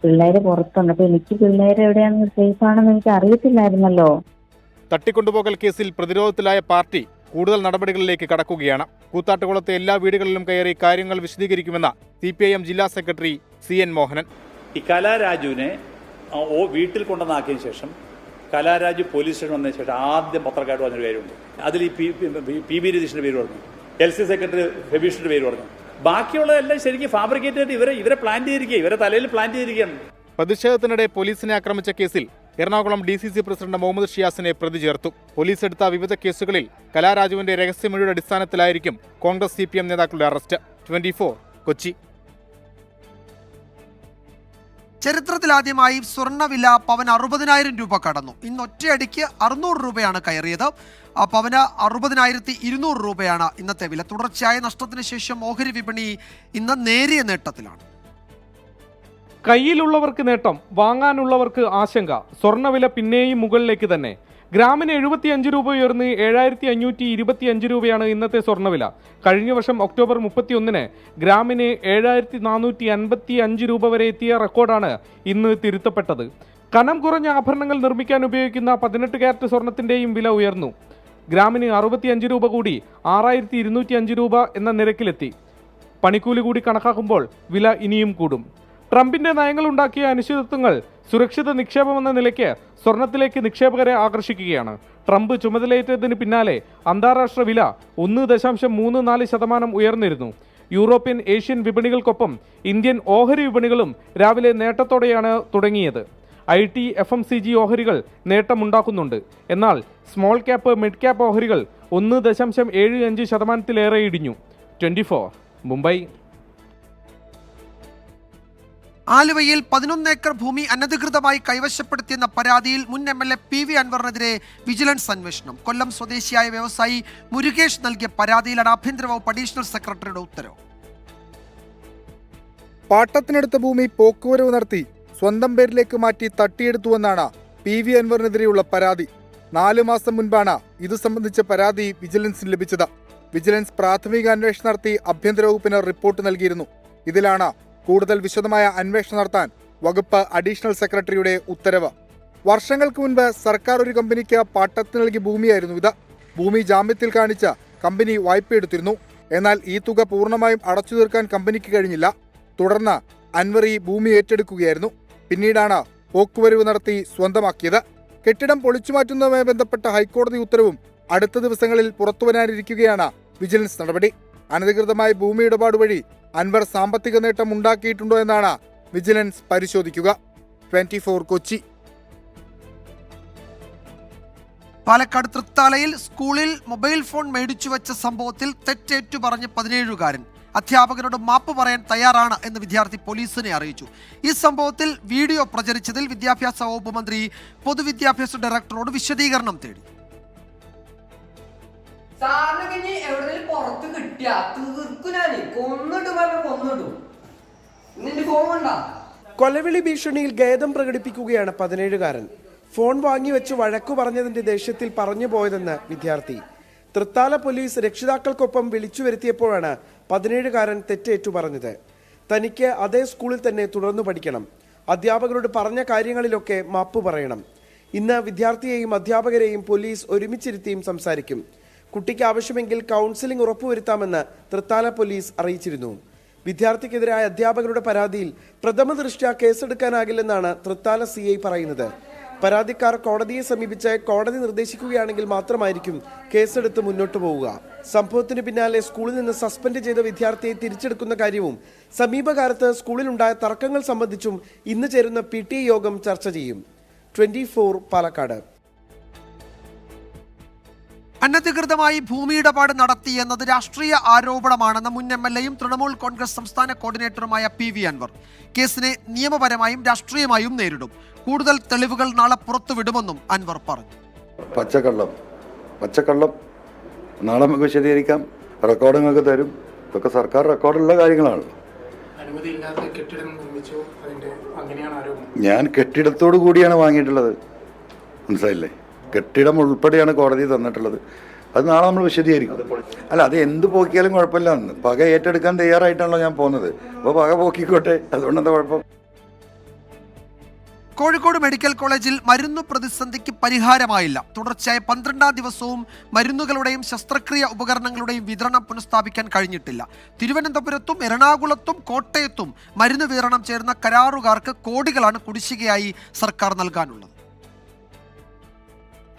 പിള്ളേര് പുറത്തുണ്ട്. അപ്പൊ എനിക്ക് പിള്ളേര് എവിടെയാണെന്ന് സേഫ് ആണെന്ന് എനിക്ക് അറിയത്തില്ലായിരുന്നല്ലോ. തട്ടിക്കൊണ്ടുപോകൽ കേസിൽ പ്രതിരോധത്തിലായ പാർട്ടി കൂടുതൽ നടപടികളിലേക്ക് കടക്കുകയാണ്. കൂത്താട്ടുകുളത്തെ എല്ലാ വീടുകളിലും കയറി കാര്യങ്ങൾ വിശദീകരിക്കുമെന്ന് CPIM ജില്ലാ സെക്രട്ടറി CN മോഹനൻ. ഈ കലാരാജുവിനെ വീട്ടിൽ കൊണ്ടുവന്നാക്കിയതിനു ശേഷം കലാരാജു പോലീസ് സ്റ്റേഷൻ വന്നതിന് ശേഷം ആദ്യം പത്രക്കാർ പറഞ്ഞൊരു കാര്യമുണ്ട്. അതിൽ ഈ PB രതീഷിന്റെ പേര് പറഞ്ഞു, LC സെക്രട്ടറി ഫെബീഷിന്റെ പേര് പറഞ്ഞു. ബാക്കിയുള്ളതെല്ലാം ശരിക്കും ഫാബ്രിക്കേറ്റ് ചെയ്തിട്ട് ഇവരെ പ്ലാൻ ചെയ്തിരിക്കുക, ഇവരെ തലയിൽ പ്ലാൻ ചെയ്തിരിക്കുകയാണ്. പ്രതിഷേധത്തിനിടെ പോലീസിനെ ആക്രമിച്ച കേസിൽ എറണാകുളം DCC പ്രസിഡന്റ് മുഹമ്മദ് ഷിയാസിനെ പ്രതി ചേർത്തു. പോലീസ് എടുത്ത വിവിധ കേസുകളിൽ കലാരാജുവിന്റെ രഹസ്യമൊഴിയുടെ അടിസ്ഥാനത്തിലായിരിക്കും കോൺഗ്രസ് CPM നേതാക്കളുടെ അറസ്റ്റ്. 24 കൊച്ചി. ചരിത്രത്തിലാദ്യമായി സ്വർണ്ണവില പവന് 60,000 രൂപ കടന്നു. ഇന്ന് ഒറ്റയടിക്ക് 600 രൂപയാണ് കയറിയത്. പവന് 60,200 രൂപയാണ് ഇന്നത്തെ വില. തുടർച്ചയായ നഷ്ടത്തിന് ശേഷം ഓഹരി വിപണി ഇന്ന് നേരിയ നേട്ടത്തിലാണ്. കയ്യിലുള്ളവർക്ക് നേട്ടം, വാങ്ങാനുള്ളവർക്ക് ആശങ്ക. സ്വർണ്ണവില പിന്നെയും മുകളിലേക്ക് തന്നെ. ഗ്രാമിന് 75 രൂപ ഉയർന്ന് 7,525 രൂപയാണ് ഇന്നത്തെ സ്വർണ്ണവില. കഴിഞ്ഞ വർഷം ഒക്ടോബർ 31 ഗ്രാമിന് 7,455 രൂപ വരെ എത്തിയ റെക്കോർഡാണ് ഇന്ന് തിരുത്തപ്പെട്ടത്. കനം കുറഞ്ഞ ആഭരണങ്ങൾ നിർമ്മിക്കാൻ ഉപയോഗിക്കുന്ന 18 കാരറ്റ് സ്വർണത്തിന്റെയും വില ഉയർന്നു. ഗ്രാമിന് 65 രൂപ കൂടി 6,205 രൂപ എന്ന നിരക്കിലെത്തി. പണിക്കൂലി കൂടി കണക്കാക്കുമ്പോൾ വില ഇനിയും കൂടും. ട്രംപിന്റെ നയങ്ങളുണ്ടാക്കിയ അനിശ്ചിതത്വങ്ങൾ സുരക്ഷിത നിക്ഷേപമെന്ന നിലയ്ക്ക് സ്വർണത്തിലേക്ക് നിക്ഷേപകരെ ആകർഷിക്കുകയാണ്. ട്രംപ് ചുമതലയേറ്റതിന് പിന്നാലെ അന്താരാഷ്ട്ര വില 1.34% ഉയർന്നിരുന്നു. യൂറോപ്യൻ ഏഷ്യൻ വിപണികൾക്കൊപ്പം ഇന്ത്യൻ ഓഹരി വിപണികളും രാവിലെ നേട്ടത്തോടെയാണ് തുടങ്ങിയത്. IT, FMCG ഓഹരികൾ നേട്ടമുണ്ടാക്കുന്നുണ്ട്. എന്നാൽ സ്മോൾ ക്യാപ്പ്, മിഡ് ക്യാപ്പ് ഓഹരികൾ 1.75% ഇടിഞ്ഞു. 24 മുംബൈ. ആലുവയിൽ 11 ഏക്കർ ഭൂമി അനധികൃതമായി കൈവശപ്പെടുത്തിയെന്ന പരാതിയിൽ മുൻ MLA PV അൻവറിനെതിരെ വിജിലൻസ് അന്വേഷണം. കൊല്ലം സ്വദേശിയായ വ്യവസായി മുരുകേഷ് നൽകിയ പരാതിയിലാണ് ആഭ്യന്തര വകുപ്പ് അഡീഷണൽ സെക്രട്ടറിയുടെ ഉത്തരവ്. പാട്ടത്തിനെടുത്ത ഭൂമി പോക്കുവരവ് നടത്തി സ്വന്തം പേരിലേക്ക് മാറ്റി തട്ടിയെടുത്തുവെന്നാണ് PV അൻവറിനെതിരെയുള്ള പരാതി. 4 മാസം മുൻപാണ് ഇതു സംബന്ധിച്ച പരാതി വിജിലൻസിന് ലഭിച്ചത്. വിജിലൻസ് പ്രാഥമിക അന്വേഷണം നടത്തി ആഭ്യന്തര വകുപ്പിന് റിപ്പോർട്ട് നൽകിയിരുന്നു. ഇതിലാണ് കൂടുതൽ വിശദമായ അന്വേഷണം നടത്താൻ വകുപ്പ് അഡീഷണൽ സെക്രട്ടറിയുടെ ഉത്തരവ്. വർഷങ്ങൾക്ക് മുൻപ് സർക്കാർ ഒരു കമ്പനിക്ക് പാട്ടത്തിന് നൽകിയ ഭൂമിയായിരുന്നു ഇത്. ഭൂമി ജാമ്യത്തിൽ കാണിച്ച് കമ്പനി വായ്പയെടുത്തിരുന്നു. എന്നാൽ ഈ തുക പൂർണ്ണമായും അടച്ചു തീർക്കാൻ കമ്പനിക്ക് കഴിഞ്ഞില്ല. തുടർന്ന് അൻവർ ഈ ഭൂമി ഏറ്റെടുക്കുകയായിരുന്നു. പിന്നീടാണ് പോക്കുവരവ് നടത്തി സ്വന്തമാക്കിയത്. കെട്ടിടം പൊളിച്ചുമാറ്റുന്നതുമായി ബന്ധപ്പെട്ട ഹൈക്കോടതി ഉത്തരവും അടുത്ത ദിവസങ്ങളിൽ പുറത്തുവരാനിരിക്കുകയാണ് വിജിലൻസ് നടപടി. അനധികൃതമായ ഭൂമി ഇടപാട് വഴി അൻവർ സാമ്പത്തിക നേട്ടം ഉണ്ടാക്കിയിട്ടുണ്ടോ എന്നാണ് വിജിലൻസ് പരിശോധിക്കുക. 24 കൊച്ചി. പാലക്കാട് തൃത്താലയിൽ സ്കൂളിൽ മൊബൈൽ ഫോൺ മേടിച്ചു വെച്ച സംഭവത്തിൽ തെറ്റേറ്റു പറഞ്ഞ് 17-കാരൻ അധ്യാപകരോട് മാപ്പ് പറയാൻ തയ്യാറാണ് എന്ന് വിദ്യാർത്ഥി പോലീസിനെ അറിയിച്ചു. ഈ സംഭവത്തിൽ വീഡിയോ പ്രചരിച്ചതിൽ വിദ്യാഭ്യാസ വകുപ്പ് മന്ത്രി പൊതുവിദ്യാഭ്യാസ ഡയറക്ടറോട് വിശദീകരണം തേടി. കൊലവിളി ഭീഷണിയിൽ ഖേദം പ്രകടിപ്പിക്കുകയാണ് 17-കാരൻ. ഫോൺ വാങ്ങിവെച്ച് വഴക്കു പറഞ്ഞതിന്റെ ദേഷ്യത്തിൽ പറഞ്ഞു പോയതെന്ന് വിദ്യാർത്ഥി. തൃത്താല പോലീസ് രക്ഷിതാക്കൾക്കൊപ്പം വിളിച്ചു വരുത്തിയപ്പോഴാണ് 17-കാരൻ തെറ്റേറ്റു പറഞ്ഞത്. തനിക്ക് അതേ സ്കൂളിൽ തന്നെ തുടർന്നു പഠിക്കണം, അധ്യാപകരോട് പറഞ്ഞ കാര്യങ്ങളിലൊക്കെ മാപ്പ് പറയണം. ഇന്ന് വിദ്യാർത്ഥിയെയും അധ്യാപകരെയും പോലീസ് ഒരുമിച്ചിരുത്തിയും സംസാരിക്കും. കുട്ടിക്ക് ആവശ്യമെങ്കിൽ കൗൺസിലിംഗ് ഉറപ്പുവരുത്താമെന്ന് തൃത്താല പോലീസ് അറിയിച്ചിരുന്നു. വിദ്യാർത്ഥിക്കെതിരായ അധ്യാപകരുടെ പരാതിയിൽ പ്രഥമ ദൃഷ്ട്യാ കേസെടുക്കാനാകില്ലെന്നാണ് തൃത്താല CI പറയുന്നത്. പരാതിക്കാർ കോടതിയെ സമീപിച്ച് കോടതി നിർദ്ദേശിക്കുകയാണെങ്കിൽ മാത്രമായിരിക്കും കേസെടുത്ത് മുന്നോട്ട് പോവുക. സംഭവത്തിന് പിന്നാലെ സ്കൂളിൽ നിന്ന് സസ്പെൻഡ് ചെയ്ത വിദ്യാർത്ഥിയെ തിരിച്ചെടുക്കുന്ന കാര്യവും സമീപകാലത്ത് സ്കൂളിലുണ്ടായ തർക്കങ്ങൾ സംബന്ധിച്ചും ഇന്ന് ചേരുന്ന PTA യോഗം ചർച്ച ചെയ്യും. 24 പാലക്കാട്. അനധികൃതമായി ഭൂമിയിടപാട് നടത്തിയെന്നത് രാഷ്ട്രീയ ആരോപണമാണെന്ന മുൻ MLA-യും തൃണമൂൽ കോൺഗ്രസ് സംസ്ഥാന കോർഡിനേറ്ററുമായ PV അൻവർ കേസിനെ നിയമപരമായും രാഷ്ട്രീയമായും നേരിടും. കൂടുതൽ തെളിവുകൾ നാളെ പുറത്തുവിടുമെന്നും അൻവർ പറഞ്ഞു. പച്ചക്കള്ളം നാളെ നമുക്ക് വിശദീകരിക്കാം. റെക്കോർഡിങ്ങൊക്കെ തരും. ഇതൊക്കെ സർക്കാർ റെക്കോർഡുള്ള കാര്യങ്ങളാണ്. ഞാൻ കെട്ടിടത്തോടു കൂടിയാണ് വാങ്ങിയിട്ടുള്ളത്. മനസ്സിലായില്ലേ? കെട്ടിടം ഉൾപ്പെടെയാണ് കോടതി തന്നിട്ടുള്ളത്. അത് നാളെ നമ്മൾ വിശദീകരിക്കും. അല്ല, അത് എന്ത് പോക്കിയാലും കുഴപ്പമില്ല. പക ഏറ്റെടുക്കാൻ തയ്യാറായിട്ടാണല്ലോ ഞാൻ പോകുന്നത്. അപ്പോൾ പക പോക്കിക്കോട്ടെ, അതുകൊണ്ടെന്താ കുഴപ്പം? കോഴിക്കോട് മെഡിക്കൽ കോളേജിൽ മരുന്നു പ്രതിസന്ധിക്ക് പരിഹാരമായില്ല. തുടർച്ചയായ 12ാം ദിവസവും മരുന്നുകളുടെയും ശസ്ത്രക്രിയ ഉപകരണങ്ങളുടെയും വിതരണം പുനഃസ്ഥാപിക്കാൻ കഴിഞ്ഞിട്ടില്ല. തിരുവനന്തപുരത്തും എറണാകുളത്തും കോട്ടയത്തും മരുന്ന് വിതരണം ചേർന്ന കരാറുകാർക്ക് കോടികളാണ് കുടിശ്ശികയായി സർക്കാർ നൽകാനുള്ളത്.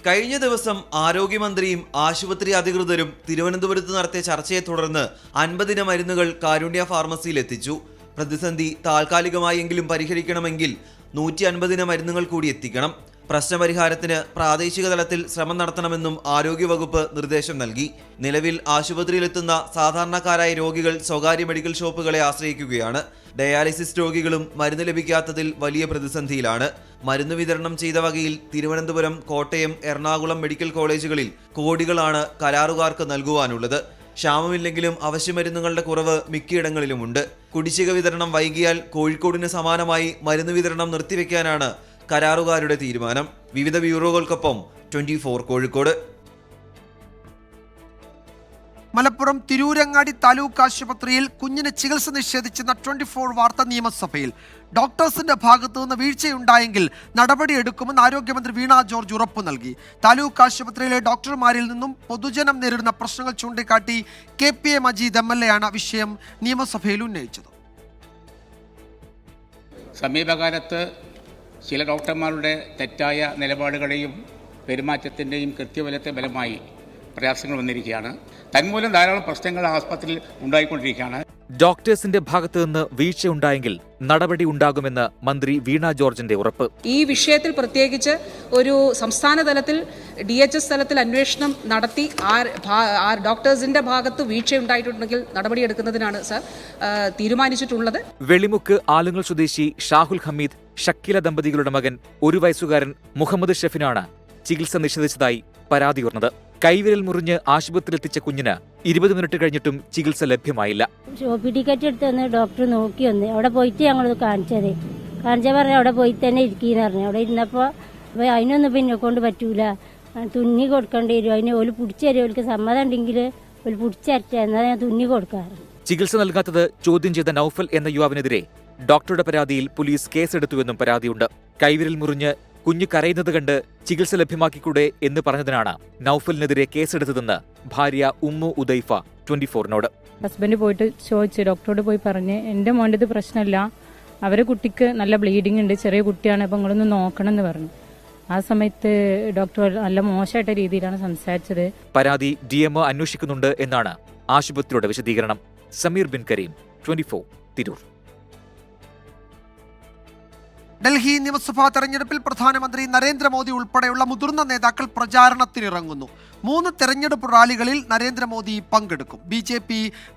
കഴിഞ്ഞ ദിവസം ആരോഗ്യമന്ത്രിയും ആശുപത്രി അധികൃതരും തിരുവനന്തപുരത്ത് നടത്തിയ ചർച്ചയെ തുടർന്ന് 50 മരുന്നുകൾ കാരുണ്യ ഫാർമസിയിൽ എത്തിച്ചു. പ്രതിസന്ധി താൽക്കാലികമായെങ്കിലും പരിഹരിക്കണമെങ്കിൽ 150 മരുന്നുകൾ കൂടി എത്തിക്കണം. പ്രശ്നപരിഹാരത്തിന് പ്രാദേശിക തലത്തിൽ ശ്രമം നടത്തണമെന്നും ആരോഗ്യവകുപ്പ് നിർദ്ദേശം നൽകി. നിലവിൽ ആശുപത്രിയിലെത്തുന്ന സാധാരണക്കാരായ രോഗികൾ സ്വകാര്യ മെഡിക്കൽ ഷോപ്പുകളെ ആശ്രയിക്കുകയാണ്. ഡയാലിസിസ് രോഗികളും മരുന്ന് ലഭിക്കാത്തതിൽ വലിയ പ്രതിസന്ധിയിലാണ്. മരുന്ന് വിതരണം ചെയ്ത വകയിൽ തിരുവനന്തപുരം, കോട്ടയം, എറണാകുളം മെഡിക്കൽ കോളേജുകളിൽ കോടികളാണ് കരാറുകാർക്ക് നൽകുവാനുള്ളത്. ക്ഷാമമില്ലെങ്കിലും അവശ്യമരുന്നുകളുടെ കുറവ് മിക്കയിടങ്ങളിലുമുണ്ട്. കുടിശ്ശിക വിതരണം വൈകിയാൽ കോഴിക്കോടിന് സമാനമായി മരുന്ന് വിതരണം നിർത്തിവെക്കാനാണ് കരാറുകാരുടെ തീരുമാനം. വിവിധ ബ്യൂറോകൾക്കൊപ്പം 24 കോഴിക്കോട്. മലപ്പുറം തിരൂരങ്ങാടി താലൂക്ക് ആശുപത്രിയിൽ കുഞ്ഞിന് ചികിത്സ നിഷേധിച്ചെന്ന 24 വാർത്ത നിയമസഭയിൽ. ഡോക്ടേഴ്സിന്റെ ഭാഗത്തു നിന്ന് വീഴ്ചയുണ്ടായെങ്കിൽ നടപടിയെടുക്കുമെന്ന് ആരോഗ്യമന്ത്രി വീണ ജോർജ് ഉറപ്പു നൽകി. താലൂക്ക് ആശുപത്രിയിലെ ഡോക്ടർമാരിൽ നിന്നും പൊതുജനം നേരിടുന്ന പ്രശ്നങ്ങൾ ചൂണ്ടിക്കാട്ടി KPA മജീദ് MLA ആണ് വിഷയം നിയമസഭയിൽ ഉന്നയിച്ചത്. സമീപകാലത്ത് ചില ഡോക്ടർമാരുടെ തെറ്റായ നിലപാടുകളെയും പെരുമാറ്റത്തിൻ്റെയും കൃത്യബലത്തെ ബലമായി പ്രയാസങ്ങൾ വന്നിരിക്കുകയാണ്. തന്മൂലം ധാരാളം പ്രശ്നങ്ങൾ ആസ്പത്രിയിൽ ഉണ്ടായിക്കൊണ്ടിരിക്കുകയാണ്. ഡോക്ടേഴ്സിന്റെ ഭാഗത്തു നിന്ന് വീഴ്ചയുണ്ടായെങ്കിൽ നടപടി ഉണ്ടാകുമെന്ന് മന്ത്രി വീണ ജോർജിന്റെ ഉറപ്പ്. ഈ വിഷയത്തിൽ പ്രത്യേകിച്ച് ഒരു സംസ്ഥാന തലത്തിൽ DHS തലത്തിൽ അന്വേഷണം നടത്തി ഡോക്ടേഴ്സിന്റെ ഭാഗത്ത് വീഴ്ചയുണ്ടായിട്ടുണ്ടെങ്കിൽ നടപടിയെടുക്കുന്നതിനാണ് സർ തീരുമാനിച്ചിട്ടുള്ളത്. വെളിമുക്ക് ആലുങ്ങൽ സ്വദേശി ഷാഹുൽ ഹമീദ്, ഷക്കീല ദമ്പതികളുടെ മകൻ 1 വയസ്സുകാരൻ മുഹമ്മദ് ഷെഫിനാണ് ചികിത്സ നിഷേധിച്ചതായി പരാതി ഉയർന്നത്. കൈവിരൽ മുറിഞ്ഞ് ആശുപത്രിയിലെത്തിച്ച കുഞ്ഞിന് 20 മിനിറ്റ് കഴിഞ്ഞിട്ടും ചികിത്സ ലഭ്യമായില്ല. ടിക്കറ്റ് എടുത്ത് ഡോക്ടർ നോക്കി വന്ന് അവിടെ പോയിട്ട് ഞങ്ങൾ കാണിച്ചത് പറഞ്ഞു അവിടെ പോയി തന്നെ ഇരിക്കുന്ന പറഞ്ഞു. അവിടെ ഇരുന്നപ്പോൾ അതിനൊന്നും പിന്നെ കൊണ്ട് പറ്റൂല, തുന്നി കൊടുക്കേണ്ടി വരും. അതിന് ഒരു പിടിച്ചു തരും. അവർക്ക് സമ്മതം ഉണ്ടെങ്കിൽ ഒരു പിടിച്ചരച്ച എന്നാൽ ഞാൻ തുന്നി കൊടുക്കാറ്. ചികിത്സ നൽകാത്തത് ചോദ്യം ചെയ്ത നൌഫൽ എന്ന യുവാവിനെതിരെ ഡോക്ടറുടെ പരാതിയിൽ പോലീസ് കേസെടുത്തുവെന്നും പരാതിയുണ്ട്. കൈവിരൽ മുറിഞ്ഞ് കുഞ്ഞ് കരയുന്നത് കണ്ട് ചികിത്സ ലഭ്യമാക്കിക്കൂടെ എന്ന് പറഞ്ഞതിനാണ് നൌഫലിനെതിരെ കേസെടുത്തതെന്ന് ഭാര്യ ഉമ്മു ഉദൈഫ 24-നോട്. ഹസ്ബൻഡ് പോയിട്ട് ചോദിച്ചു, ഡോക്ടറോട് പോയി പറഞ്ഞ് എൻ്റെ മോൻ്റെ ഇത് പ്രശ്നമില്ല, അവരെ കുട്ടിക്ക് നല്ല ബ്ലീഡിംഗ് ഉണ്ട്, ചെറിയ കുട്ടിയാണ്, അപ്പം നിങ്ങളൊന്ന് നോക്കണം എന്ന് പറഞ്ഞു. ആ സമയത്ത് ഡോക്ടർ നല്ല മോശമായിട്ട രീതിയിലാണ് സംസാരിച്ചത്. പരാതി DMO അന്വേഷിക്കുന്നുണ്ട് എന്നാണ് ആശുപത്രിയുടെ വിശദീകരണം. സമീർ ബിൻ കരീം, 24, തിരൂർ. ഡൽഹി നിയമസഭാ തെരഞ്ഞെടുപ്പിൽ പ്രധാനമന്ത്രി നരേന്ദ്രമോദി ഉൾപ്പെടെയുള്ള മുതിർന്ന നേതാക്കൾ പ്രചാരണത്തിനിറങ്ങുന്നു. 3 തെരഞ്ഞെടുപ്പ് റാലികളിൽ നരേന്ദ്രമോദി പങ്കെടുക്കും. BJP